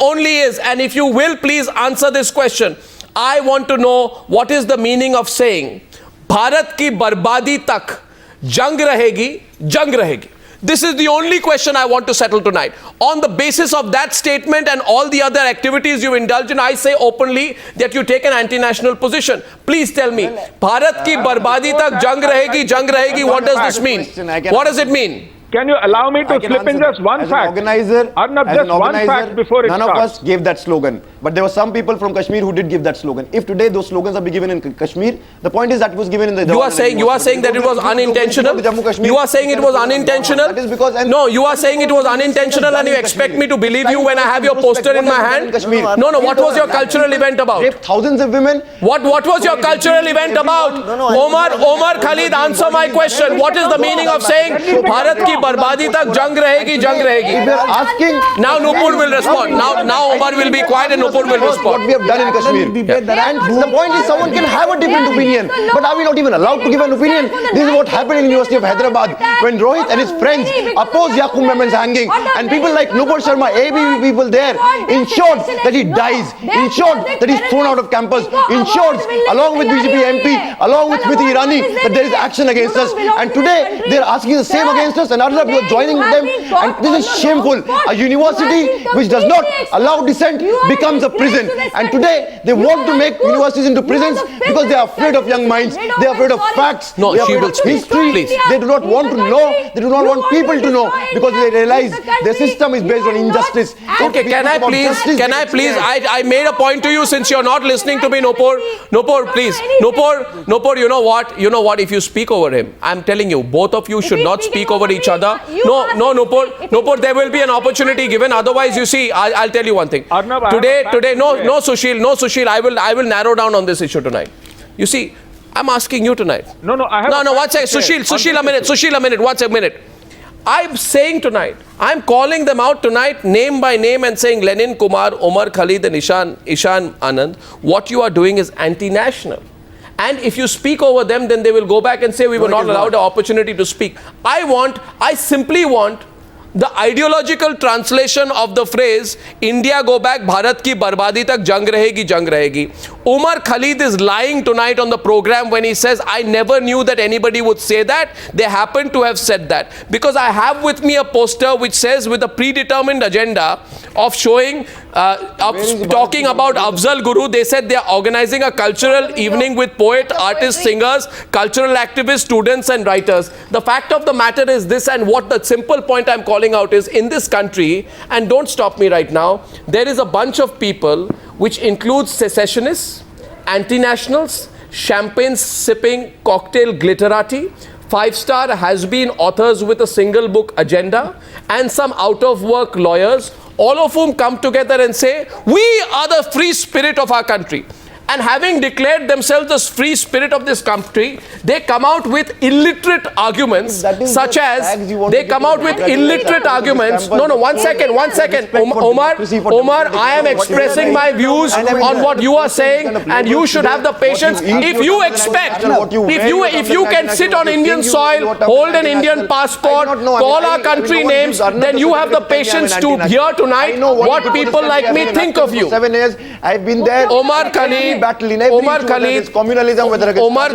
if you will please answer this question, I want to know what is the meaning of saying, Bharat ki barbadi tak jang rahegi. This is the only question I want to settle tonight. On the basis of that statement and all the other activities you indulge in, I say openly that you take an anti-national position. Please tell me, Bharat ki barbadi tak jang rahegi, what does this mean? What does it mean? Can you allow me to I can slip in answer just that. one As fact? an organizer, Arnab, as just an one organizer, fact before it none starts. of us gave that slogan. But there were some people from Kashmir who did give that slogan. If today those slogans are being given in Kashmir, the point is that it was given in the You are saying that it was unintentional. You are saying it was unintentional. That is because No, you are saying it was unintentional, and you expect me to believe you when I have your poster in my hand. No, what was your cultural event about? Raped thousands of women. What was your cultural event about? Omar Khalid, answer my question. What is the meaning of saying Bharat ki barbadi tak jang rahegi, jang rahegi? If you are asking, Now Nupur will respond. Now Omar will be quiet and Nupur will what respond. we have done in Kashmir. And the point is, someone can have a different opinion, but are we not even allowed to give an opinion? This is what happened in University of Hyderabad when Rohit and his friends opposed Yaqub Memon's hanging, and people like Nupur Sharma, ABP people there, ensured that he dies, ensured that he's thrown out of campus, ensured, along with BJP MP, along with Smriti Irani, that there is action against us. And today they are asking the same against us, and Arnab, you are joining with them, and this is shameful. A university which does not allow dissent becomes a prison, and today they want to make universities into prisons because they are afraid of young minds, they are afraid of facts, No, they are she afraid will of speak. history, Please. they do not want to know, they do not want people to know, because they realize the system is based on injustice. Okay, can I please, I made a point to you since you're not listening to me, Nupur, please. Nupur, you know what, if you speak over him, I'm telling you, both of you should not speak over each other. No, Nupur, there will be an opportunity given, otherwise, you see, I'll tell you one thing. Arnab, I Today, have a fact no, Sushil, I will narrow down on this issue tonight. You see, I'm asking you tonight. No, I have No, a one fact to second. share. Sushil, a minute, 1 minute. I'm saying tonight, I'm calling them out tonight, name by name, and saying Lenin Kumar, Omar Khalid, and Ishan Anand, what you are doing is anti-national. And if you speak over them, then they will go back and say we were not allowed the opportunity to speak. I simply want the ideological translation of the phrase India go back, Bharat ki barbadi tak jang rahegi, jang rahegi. Omar Khalid is lying tonight on the program when he says I never knew that anybody would say that. They happen to have said that, because I have with me a poster which says, with a predetermined agenda of showing talking about Afzal Guru, they said they are organizing a cultural evening with poet, artists, singers, cultural activists, students and writers. The fact of the matter is this, and what the simple point I'm calling out is, in this country, and don't stop me right now, there is a bunch of people which includes secessionists, anti-nationals, champagne sipping cocktail glitterati, 5-star has-been authors with a single book agenda, and some out-of-work lawyers, all of whom come together and say, we are the free spirit of our country. And having declared themselves the free spirit of this country, they come out with illiterate arguments, such as, they come out with illiterate arguments. No, 1 second. Omar, I am expressing my views on what you are saying, and you should have the patience. If you expect, if you can sit on Indian soil, hold an Indian passport, call our country names, then you have the patience to hear tonight what people like me think of you. 7 years, I've been there. Omar Khalid, battle in every issue, whether it's communalism, whether it's Omar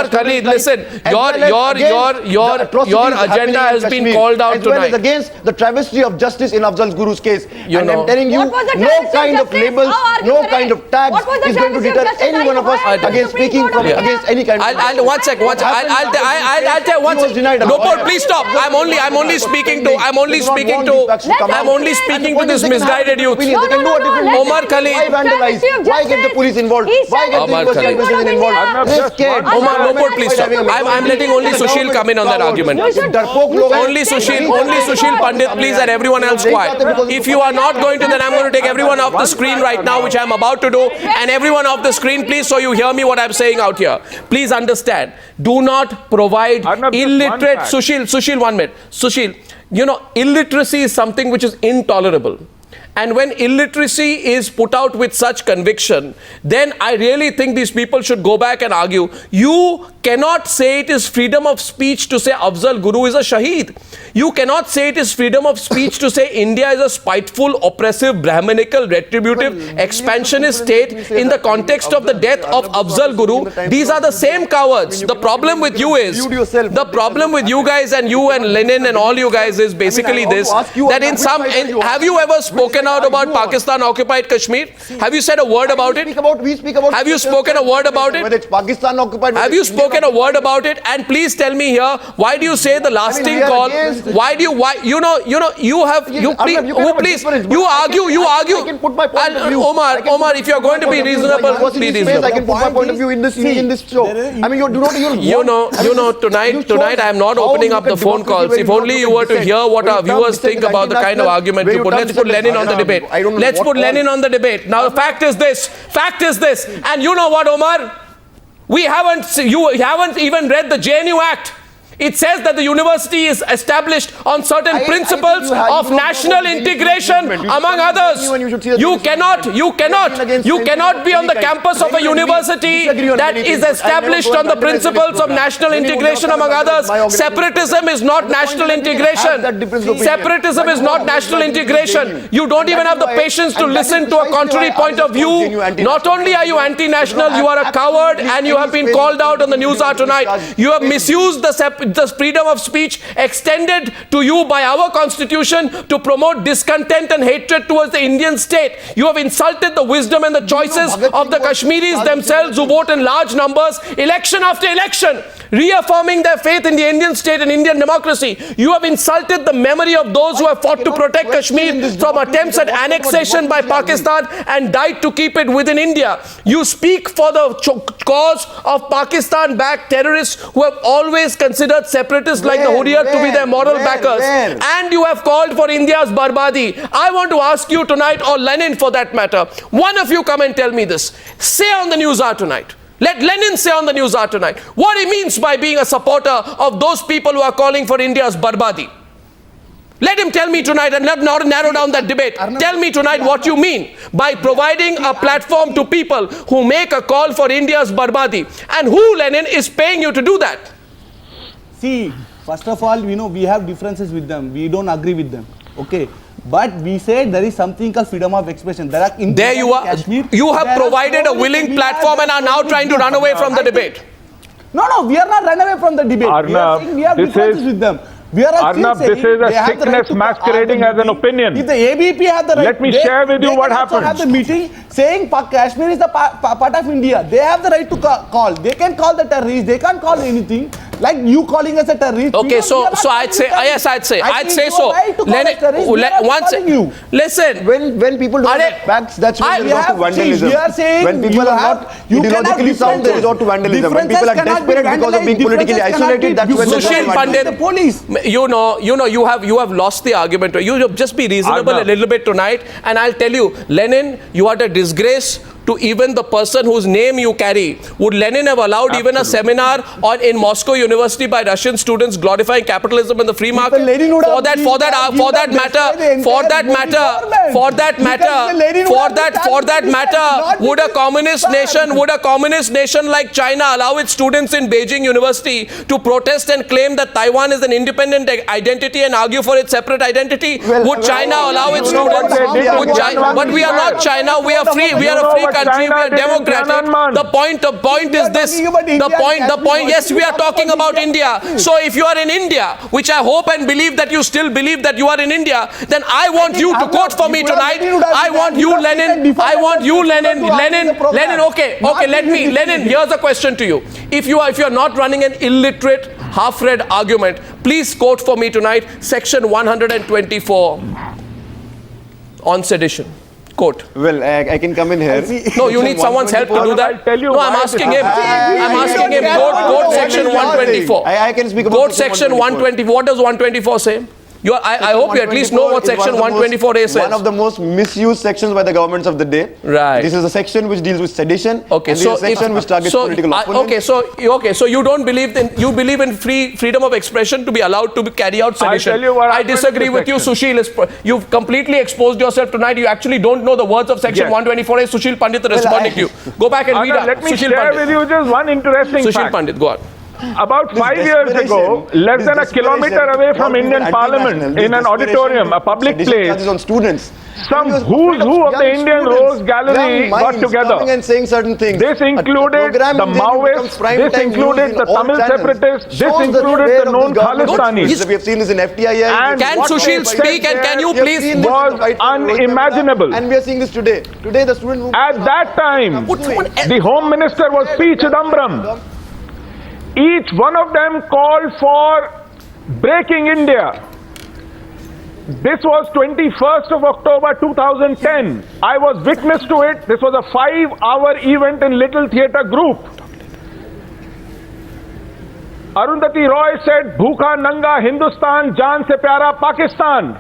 Khalid, listen, your agenda has been called out as well as tonight. against the travesty of justice in Afzal Guru's case. You and know. I'm telling you, What was the no travesty of kind of justice? labels, How are you no today? kind of tags What was the is going to travesty of deter justice? any one of us Why are you against Supreme speaking Court from of India? against any kind of. I'll 1 second. I'll tell 1 second. Nupur, please stop. I'm only speaking to this misguided youth. Omar Khalid. Why vandalize? Why get the police involved? Why get the Omar Khalid. investigation involved? They're scared. Omar, Nupur, please stop. I'm letting only Sushil come in on that argument. Only Sushil Pandit, please, and everyone else quiet. If you are not going to, then I'm going to take everyone off the screen right now, which I'm about to do, and everyone off the screen, please, so you hear me what I'm saying out here. Please understand. Do not provide illiterate. Sushil, 1 minute. Sushil, illiteracy is something which is intolerable. And when illiteracy is put out with such conviction, then I really think these people should go back and argue. You cannot say it is freedom of speech to say Afzal Guru is a Shaheed. You cannot say it is freedom of speech to say India is a spiteful, oppressive, Brahminical, retributive, expansionist state in the context of the death of Afzal Guru. These are the same cowards. The problem with you is, the problem with you guys and you and Lenin and all you guys is basically this, that have you ever spoken spoken out about Pakistan occupied Kashmir? Have you said a word about it? We speak about. Have you spoken a word about it? Whether it's Pakistan occupied. Have you spoken a word about it? And please tell me here, why do you say the lasting we are call? against- Why do you? Why you have you Arnab, please you can have a please difference, but you I argue can- you I argue. can put my point And of view. Omar, if you're going to be reasonable, be reasonable. I can put my point of view in this show. I mean, you do not. Tonight I am not opening up the phone calls. If only you were to hear what our viewers think about the kind of argument you put. Let's put Lenin on the debate. Let's put Lenin on the debate. Now the fact is this, and you know what, Omar? You haven't even read the JNU Act. It says that the university is established on certain principles of national integration, among others. You cannot be on the campus of a university that is established on the principles of national integration, among others. Separatism is not national integration. Separatism is not national integration. You don't even have the patience to listen to a contrary point of view. Not only are you anti-national, you are a coward, and you have been called out on the News Hour tonight. You have misused the freedom of speech extended to you by our constitution to promote discontent and hatred towards the Indian state. You have insulted the wisdom and the choices of the Kashmiris themselves, who vote in large numbers election after election, reaffirming their faith in the Indian state and Indian democracy. You have insulted the memory of those who have fought to protect Kashmir from attempts at annexation by Pakistan and died to keep it within India. You speak for the cause of Pakistan-backed terrorists who have always considered separatists like the Hurriyat to be their moral backers. And you have called for India's barbadi. I want to ask you tonight, or Lenin for that matter, one of you come and tell me this. Say on the News Hour tonight. Let Lenin say on the News Hour tonight what he means by being a supporter of those people who are calling for India's barbadi. Let him tell me tonight, and let not narrow down that debate. Tell me tonight what you mean by providing a platform to people who make a call for India's barbadi. And who, Lenin, is paying you to do that? See, first of all, we have differences with them. We don't agree with them. Okay. But we say there is something called freedom of expression. There you are. Kashmir, you have provided a willing platform and are now trying to run away from the debate. No, we are not run away from the debate. Arnab, we have differences with them. We are Arnab, this is a sickness masquerading as an opinion. If the ABP have the right, let me share with you what happened. They have the meeting saying Kashmir is the part of India. They have the right to call. They can call the terrorists. They can't call anything. Like you calling us a terrorist. Okay, so I'd say so. Listen. When people don't have facts, that's when they resort to vandalism. When people are not ideologically sound, they resort to vandalism. When people are desperate because of being politically isolated, that's when they resort to vandalism. The police. You have lost the argument. You just be reasonable a little bit tonight, and I'll tell you, Lenin, you are a disgrace to even the person whose name you carry. Would Lenin have allowed even a seminar in Moscow University by Russian students glorifying capitalism and the free market? For that matter, would a communist nation like China allow its students in Beijing University to protest and claim that Taiwan is an independent identity and argue for its separate identity? Would China allow its students? But we are not China. We are free. We are a free country, we are democratic. The point is this. The point, yes, we are talking about India. So if you are in India, which I hope and believe that you still believe that you are in India, then I want you to quote for me tonight. I want you, Lenin. Lenin, here's a question to you. If you are not running an illiterate, half-read argument, please quote for me tonight section 124 on sedition. Quote. Well, I can come in here. No, you need someone's help to do that. No, I'm asking him. Quote section 124. I can speak about quote section 124. What does 124 say? I hope you at least know what section 124A says. One of the most misused sections by the governments of the day. Right. This is a section which deals with sedition. Okay, so this is a section which targets political opponents. So you don't believe you believe in freedom of expression to be allowed to carry out sedition. I disagree with you, Sushil. You've completely exposed yourself tonight. You actually don't know the words of section 124A. Sushil Pandit responding to you. Go back and read. Let me share with you just one interesting fact. Sushil Pandit, go on. About This 5 years ago, desperation, less this than a desperation kilometer away from for Indian being Parliament, anti-national, in this an desperation auditorium, a public sedition place, charges on students. some He was who's afraid who of the young Indian students, Rose Gallery young got minds together. coming and saying certain things. This A included program the in JNU becomes Maoists, prime this time included news in the all Tamil channels. separatists, this Shows the included fear the of known this government. Khalistanis. We have seen this in FTII. And Can what Sushil they speak said and can there you We have please seen this in was the fight for Rohit Vemula, unimaginable. and we are seeing this today. Today the student movement. At that time, the Home Minister was P. Chidambaram. Each one of them called for breaking India. This was 21st of October 2010. I was witness to it. This was a 5-hour event in Little Theatre Group. Arundhati Roy said, Bhukha Nanga Hindustan, Jaan se pyara Pakistan.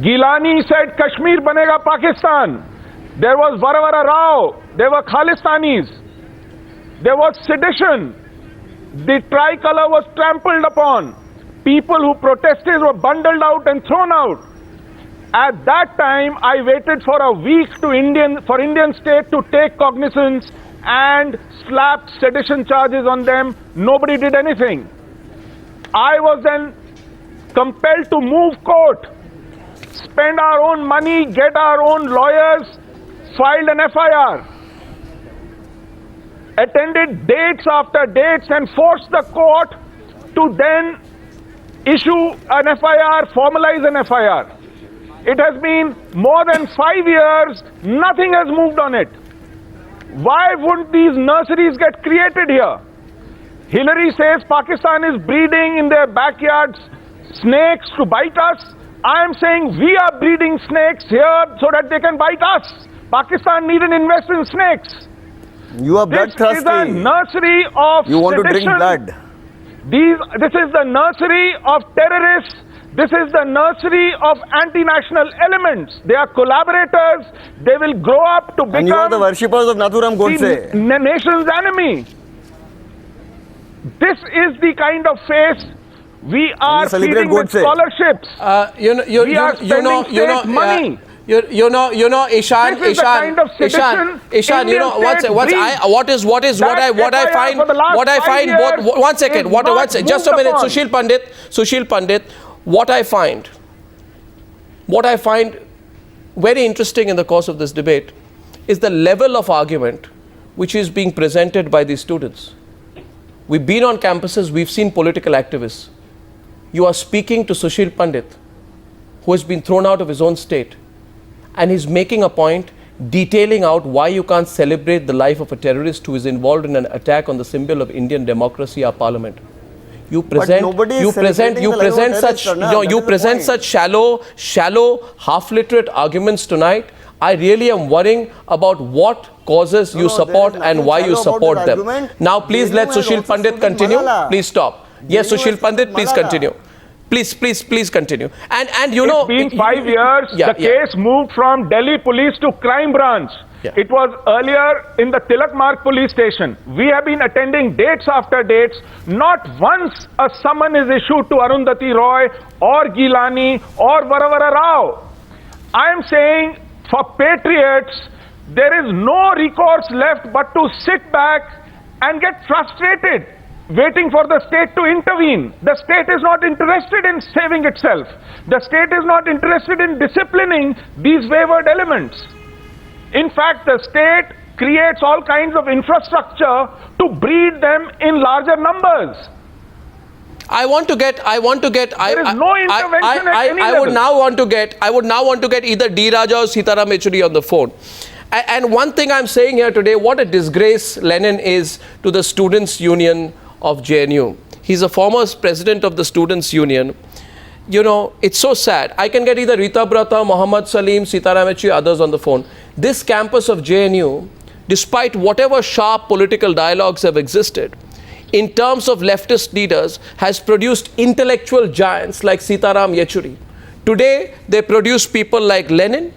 Gilani said, Kashmir banega Pakistan. There was Varavara Rao. There were Khalistanis. There was sedition. The tricolor was trampled upon. People who protested were bundled out and thrown out. At that time, I waited for a week for Indian state to take cognizance and slapped sedition charges on them. Nobody did anything. I was then compelled to move court, spend our own money, get our own lawyers, filed an FIR, attended dates after dates and forced the court to then issue an FIR, formalize an FIR. It has been more than 5 years, nothing has moved on it. Why wouldn't these nurseries get created here? Hillary says Pakistan is breeding in their backyards snakes to bite us. I am saying we are breeding snakes here so that they can bite us. Pakistan needn't invest in snakes. You are This bloodthirsty. is a nursery of You want to drink sedition. blood. This is the nursery of terrorists. This is the nursery of anti-national elements. They are collaborators. They will grow up to And you are the become worshippers of Nathuram Godse. the nation's enemy. This is the kind of face we are celebrate feeding with Godse. scholarships. We are spending state money. Ishan, This is the kind of sedition Ishan, Indian state breeds. what I That find, FIR for the last what I 5 find, years one second, is not just a moved minute, upon. Sushil Pandit, what I find very interesting in the course of this debate is the level of argument which is being presented by these students. We've been on campuses, we've seen political activists. You are speaking to Sushil Pandit, who has been thrown out of his own state, and he's making a point detailing out why you can't celebrate the life of a terrorist who is involved in an attack on the symbol of Indian democracy, our parliament. You present, nobody is celebrating the life of a terrorist, Arnab. That you is the present point. such shallow, half-literate arguments tonight. I really am worrying about what causes you no, support there is and nothing why you shallow about support this them. argument. Now, please let JNU has Sushil also Pandit stood with continue. Malala. Please stop. Yes, JNU has Sushil stood Pandit, with please Malala. continue. Please continue. And you know, It's been 5 years. Yeah, The case moved from Delhi police to crime branch. Yeah. It was earlier in the Tilak Marg police station. We have been attending dates after dates. Not once a summon is issued to Arundhati Roy or Gilani or Varavara Rao. I am saying for patriots, there is no recourse left but to sit back and get frustrated, waiting for the state to intervene. The state is not interested in saving itself. The state is not interested in disciplining these wayward elements. In fact, the state creates all kinds of infrastructure to breed them in larger numbers. I would now want to get either D. Raja or Sitaram Yechuri on the phone. And one thing I'm saying here today, what a disgrace Lenin is to the Students' Union of JNU. He's a former president of the Students' Union. You know, it's so sad. I can get either Rita Brata, Mohammad Salim, Sitaram Yechuri, others on the phone. This campus of JNU, despite whatever sharp political dialogues have existed, in terms of leftist leaders, has produced intellectual giants like Sitaram Yechuri. Today, they produce people like Lenin,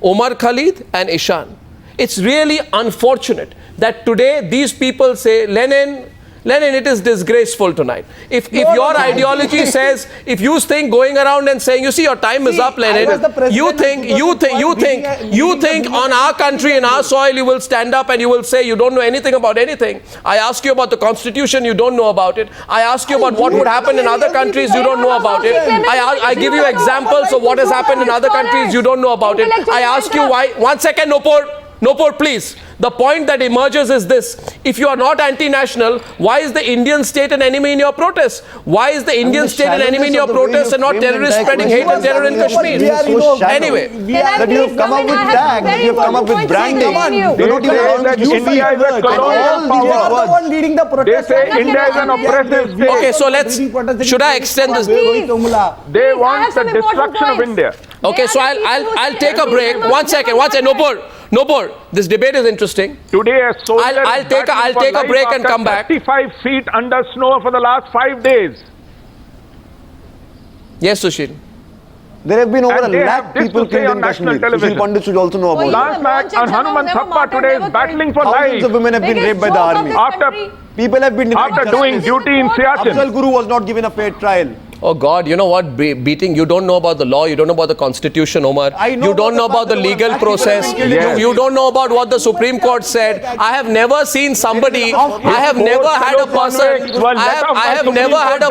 Omar Khalid and Ishan. It's really unfortunate that today these people say Lenin Lenin, it is disgraceful tonight. If your ideology says, if you think going around and saying, you see, your time is up, Lenin. You think on our country, in our soil, you will stand up and you will say you don't know anything about anything. I ask you about the constitution, you don't know about it. I ask you about what would happen in other countries, you don't know about it. I give you examples of what has happened in other countries, you don't know about it. I ask you why. 1 second, Nopur, please. The point that emerges is this: if you are not anti-national, why is the Indian state an enemy in your protests? Why is the Indian state an enemy in your protests and not terrorists spreading hate and terror in Kashmir? Anyway, that you have come up with tags, you have come up with branding. You're not even allowing to speak. India is a colonial power. leading the protest. They say India is an oppressive state. okay, so should I extend this? They want the destruction of India. Okay, so I'll take a break. 1 second, Nopur, this debate is interesting. Today, a soldier I'll take a break and come back. 35 feet under snow for the last 5 days. Yes, Sushil. There have been over And a they lakh have this people to say killed on in national Kashmir. television. Sushil Pandit should also know about it. Last night, Hanuman Thappa today is battling for Thousands life of women have been raped by the army. People have been denied After doing justice. duty in Siachen. Afzal Guru was not given a fair trial. Oh God, you know what, beating, you don't know about the law, you don't know about the constitution, Omar. I know You don't know about the legal process. You don't know about what the Supreme Court said. I have never seen somebody, I have never had a person, I have never had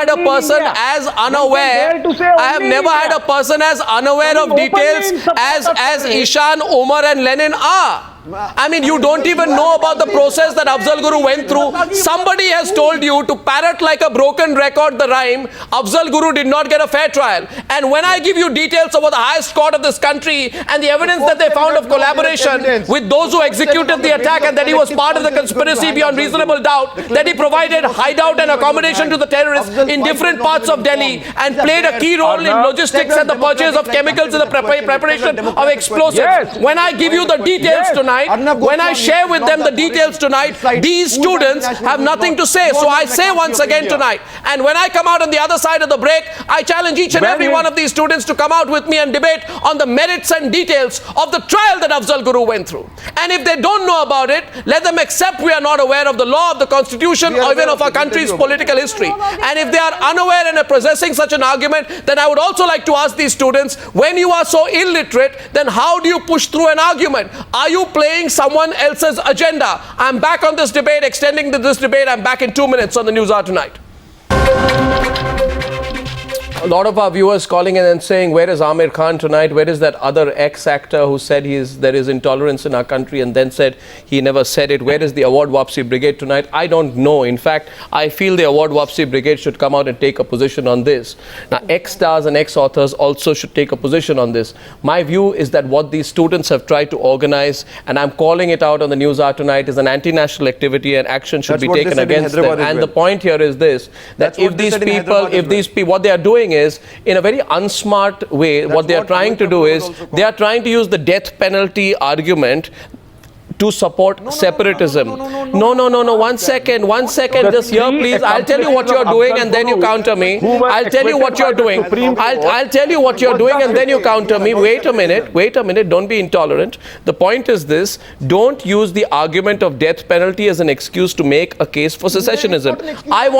a person as unaware, I have never had a person as unaware of details as Ishan, Omar and Lenin are. I mean, you don't even know about the process that Afzal Guru went through. Somebody has told you to parrot like a broken record the rhyme, Afzal Guru did not get a fair trial. And when I give you details about the highest court of this country and the evidence that they found of collaboration with those who executed the attack and that he was part of the conspiracy beyond reasonable doubt, that he provided hideout and accommodation to the terrorists in different parts of Delhi and played a key role in logistics and the purchase of chemicals and the preparation of explosives. When I give you the details tonight, when I share with them the details tonight, these students have nothing to say. So I say once again tonight, and when I come out on the other side of the break, I challenge each and every one of these students to come out with me and debate on the merits and details of the trial that Afzal Guru went through. And if they don't know about it, let them accept we are not aware of the law, of the constitution, or even of our country's political history. And if they are unaware and are possessing such an argument, then I would also like to ask these students, when you are so illiterate, then how do you push through an argument? Are you playing someone else's agenda? I'm back on this debate, extending this debate. I'm back in 2 minutes on the News Hour Tonight. A lot of our viewers calling in and saying, where is Amir Khan tonight? Where is that other ex-actor who said there is intolerance in our country and then said he never said it? Where is the Award Wapsi Brigade tonight? I don't know. In fact, I feel the Award Wapsi Brigade should come out and take a position on this. Now, ex-stars and ex-authors also should take a position on this. My view is that what these students have tried to organize, and I'm calling it out on the News Hour Tonight, is an anti-national activity, and action should be taken against them. And the point here is this, that if these people, what they are doing is, in a very unsmart way, what they are trying to do is, they are trying to use the death penalty argument to support separatism. No. 1 second, just here please. I'll tell you what you're doing and then you counter me. I'll tell you what you're doing. I'll tell you what you're doing and then you counter me. Wait a minute, don't be intolerant. The point is this, don't use the argument of death penalty as an excuse to make a case for secessionism. I'm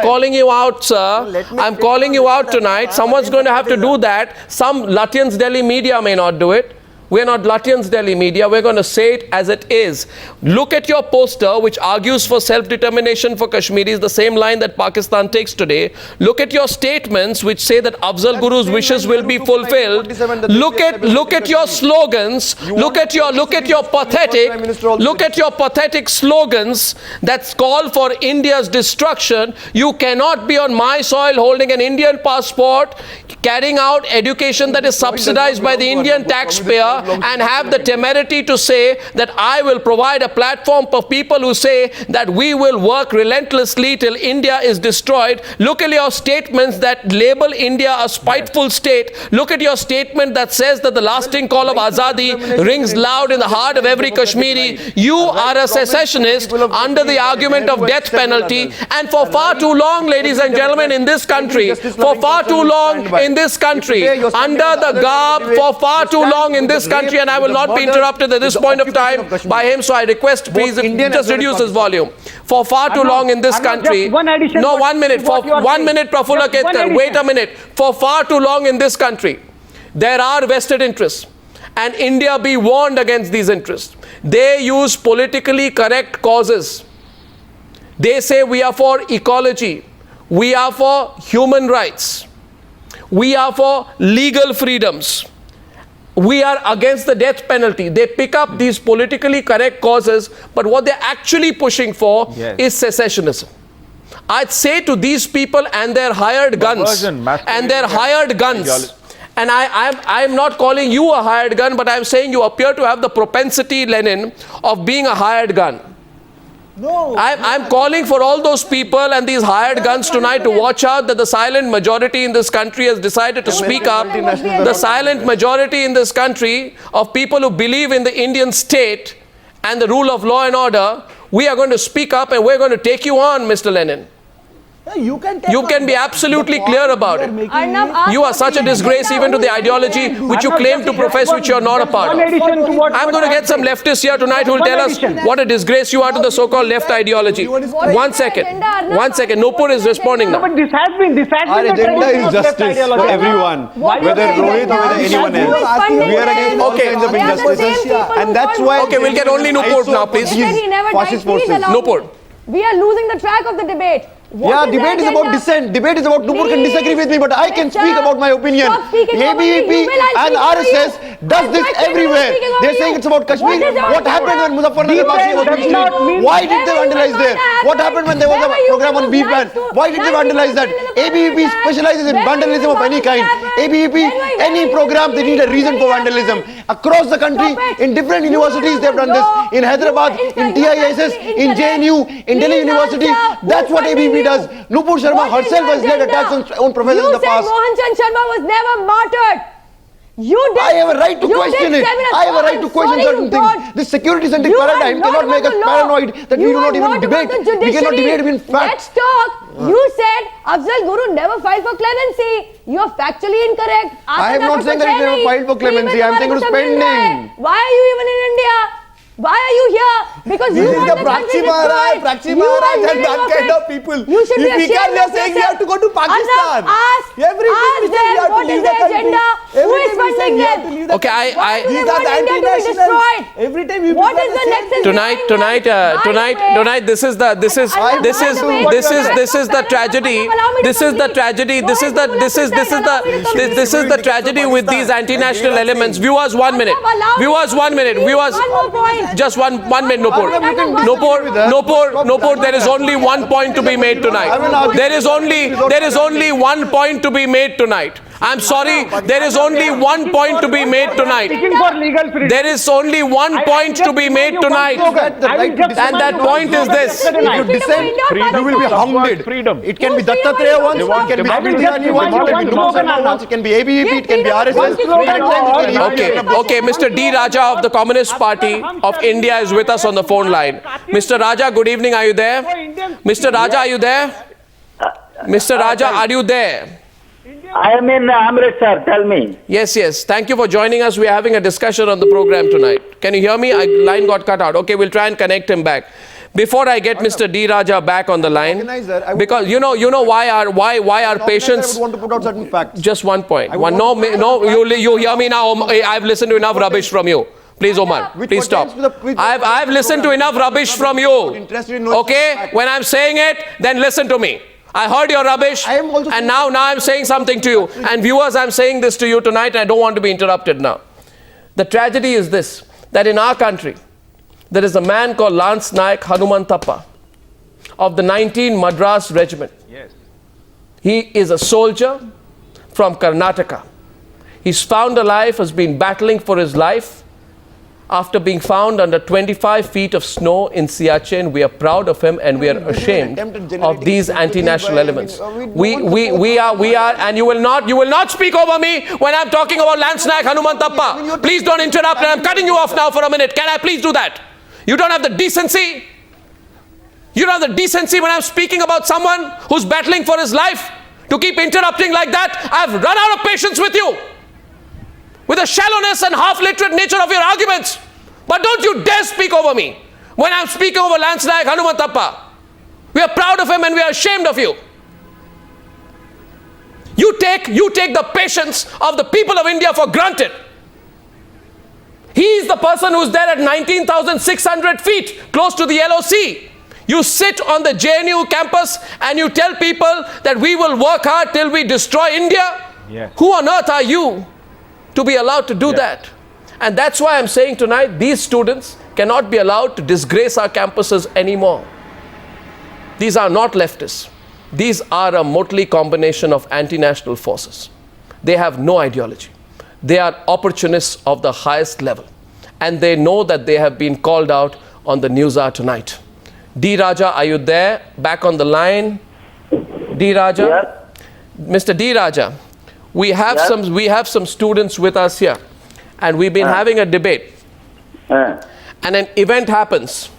calling you out, sir. I'm calling you out tonight. Someone's going to have to do that. Some Lutyens Delhi media may not do it. We're not Lutyens Delhi media. We're going to say it as it is. Look at your poster, which argues for self-determination for Kashmiris, the same line that Pakistan takes today. Look at your statements, which say that Afzal Guru's wishes will be fulfilled. Look at your slogans. Look at your pathetic slogans that call for India's destruction. You cannot be on my soil holding an Indian passport, carrying out education that is subsidized by the Indian taxpayer, and have the temerity to say that I will provide a platform for people who say that we will work relentlessly till India is destroyed. Look at your statements that label India a spiteful state. Look at your statement that says that the lasting call of Azadi rings loud in the heart of every Kashmiri. You are a secessionist under the argument of death penalty, and for far too long, ladies and gentlemen, in this country, under the garb, for far too long in this this country, and I will not be interrupted at this point of time by him. So I request, please, just reduce his volume. For far too long in this country. No, 1 minute. For 1 minute, Prafulla Khedkar. Wait a minute. For far too long in this country, there are vested interests. And India be warned against these interests. They use politically correct causes. They say we are for ecology. We are for human rights. We are for legal freedoms. We are against the death penalty. They pick up these politically correct causes, but what they're actually pushing for is secessionism. I'd say to these people and their hired guns, and I'm not calling you a hired gun, but I'm saying you appear to have the propensity, Lenin, of being a hired gun. No. I'm calling for all those people and these hired guns tonight to watch out that the silent majority in this country has decided to speak up. The silent majority in this country of people who believe in the Indian state and the rule of law and order, we are going to speak up and we're going to take you on, Mr. Lenin. You can be absolutely clear about it. You are such a disgrace even to the ideology which you claim to profess, which you are not a part of. I'm going to get some leftists here tonight who will tell us what a disgrace you are to the so-called left ideology. 1 second. 1 second. Nupur is responding now. But this has been Our agenda is justice for everyone, whether Rohit or whether anyone else. We are against all kinds of injustices, and that's why. Okay, we'll get only Nupur now, please. Fascist forces. Nupur. We are losing the track of the debate. Debate is about dissent. Debate is about Nupur can disagree with me, but I can speak about my opinion. ABVP and RSS does this everywhere. They're saying it's about Kashmir. What happened when Muzaffarnagar was Muslim? Why did they vandalize there? What happened when there was a program on B-Ban? Why did they vandalize that? ABVP specializes in vandalism of any kind. ABVP, any program, they need a reason for vandalism. Across the country, in different universities, they've done this. In Hyderabad, in TISS, in JNU, in Delhi University. That's what ABVP does. Nupur Sharma herself has led attacks on own professors in the past. You said Mohan Chand Sharma was never martyred. You did. I have a right to question it. I have a right to question certain things. This security-centric paradigm cannot make us paranoid that we do not even debate. We cannot debate even facts. Let's talk. You said Afzal Guru never filed for clemency. You are factually incorrect. I am not saying that he never filed for clemency. I am saying it was pending. Why are you even in India? Why are you here? Because this you is the Prakshi Maharaj and that kind of people. You should be ashamed they are saying you have to go to Pakistan. Ask them what is the agenda. Who is funding them? Okay, these are the anti-nationals. Every time you what is the nexus? Tonight, this is the tragedy. This is the tragedy with these anti-national elements. Viewers, 1 minute. Viewers, just one minute, Nupur. Nupur, there is only one point to be made tonight. There is only one point to be made tonight. I'm sorry, there is only one point to be made tonight. There is only one point to be made tonight. And that point is this. If you dissent, you will be hounded. It can be Dattatreya once, it can be Smitiyani once, it can be Nupur Sharma once, it can be ABVP, it can be RSS. Okay, Mr. D. Raja of the Communist Party of India is with us on the phone line. Mr. Raja, good evening. Are you there? Mr. Raja, are you there? Mr. Raja, are you there? I am in Amritsar. Tell me. Yes. Thank you for joining us. We are having a discussion on the program tonight. Can you hear me? Line got cut out. Okay, we'll try and connect him back. Before I get Mr. D. Raja back on the line, because you know why our patients. I would want to put out certain facts. Just 1 point. You hear me now. I've listened to enough rubbish from you. Please, Omar, please stop. I've listened to enough rubbish from you. Okay? When I'm saying it, then listen to me. I heard your rubbish, and now I'm saying something to you. And viewers, I'm saying this to you tonight, and I don't want to be interrupted now. The tragedy is this, that in our country, there is a man called Lance Naik Hanumantappa of the 19 Madras Regiment. Yes. He is a soldier from Karnataka. He's found alive, has been battling for his life. After being found under 25 feet of snow in Siachen, we are proud of him and we are ashamed of these anti-national elements. We are, and you will not speak over me when I'm talking about Lance Naik Hanumantappa. Please don't interrupt, and I'm cutting you off now for a minute. Can I please do that? You don't have the decency. You don't have the decency when I'm speaking about someone who's battling for his life to keep interrupting like that. I've run out of patience with you. with the shallowness and half-literate nature of your arguments. But don't you dare speak over me when I'm speaking over Lance Nayak Hanumanthappa. We are proud of him and we are ashamed of you. You take the patience of the people of India for granted. He is the person who's there at 19,600 feet, close to the LOC. You sit on the JNU campus and you tell people that we will work hard till we destroy India. Yes. Who on earth are you to be allowed to do that? And that's why I'm saying tonight, these students cannot be allowed to disgrace our campuses anymore. These are not leftists. These are a motley combination of anti-national forces. They have no ideology. They are opportunists of the highest level. And they know that they have been called out on the News Hour tonight. D. Raja, are you there? Back on the line. D. Raja? Yes. Mr. D. Raja, we have some students with us here. And we've been having a debate. And an event happens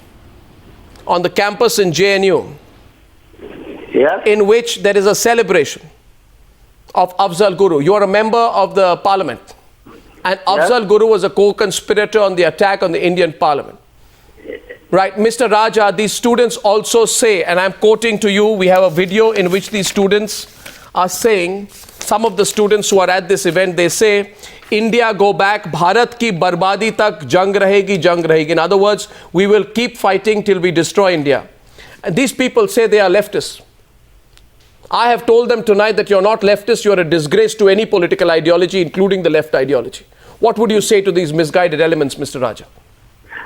on the campus in JNU. Yes. In which there is a celebration of Afzal Guru. You are a member of the parliament. And Afzal Guru was a co-conspirator on the attack on the Indian parliament. Right, Mr. Raja, these students also say, and I'm quoting to you, we have a video in which these students are saying, some of the students who are at this event, they say, India go back, Bharat ki barbadi tak jang rahegi, jang rahegi. In other words, we will keep fighting till we destroy India. And these people say they are leftists. I have told them tonight that you're not leftist, you're a disgrace to any political ideology, including the left ideology. What would you say to these misguided elements, Mr. Raja?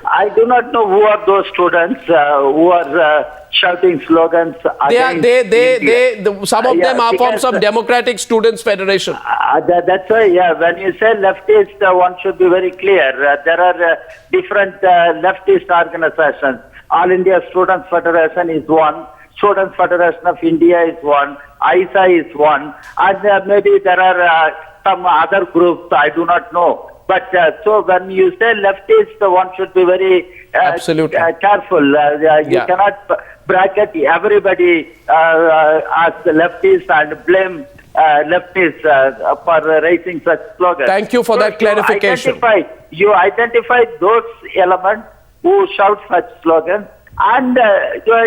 I do not know who are those students who are shouting slogans against India. Some of them are from some Democratic Students Federation. That's why, when you say leftist, one should be very clear. There are different leftist organizations. All India Students Federation is one. Students Federation of India is one. ISA is one. And maybe there are some other groups, I do not know. But so when you say leftist, one should be very Absolutely. Careful. You cannot bracket everybody as leftists and blame leftists for raising such slogans. Thank you for that clarification. You identify those elements who shout such slogans, and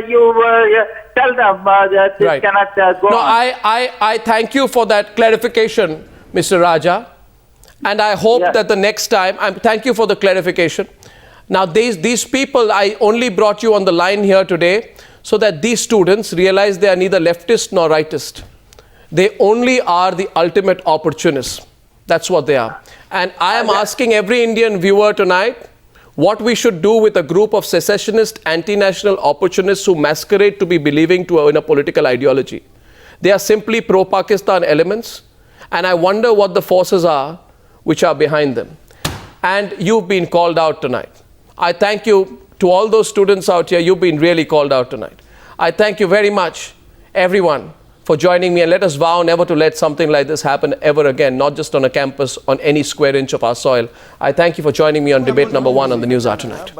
you tell them that this cannot go on. I thank you for that clarification, Mr. Raja. And I hope that the next time, thank you for the clarification. Now, these people, I only brought you on the line here today so that these students realize they are neither leftist nor rightist. They only are the ultimate opportunists. That's what they are. And I am asking every Indian viewer tonight what we should do with a group of secessionist, anti-national opportunists who masquerade to be believing in a political ideology. They are simply pro-Pakistan elements. And I wonder what the forces are which are behind them. And you've been called out tonight. I thank you to all those students out here. You've been really called out tonight. I thank you very much, everyone, for joining me. And let us vow never to let something like this happen ever again, not just on a campus, on any square inch of our soil. I thank you for joining me on debate number 1 on the News Hour tonight.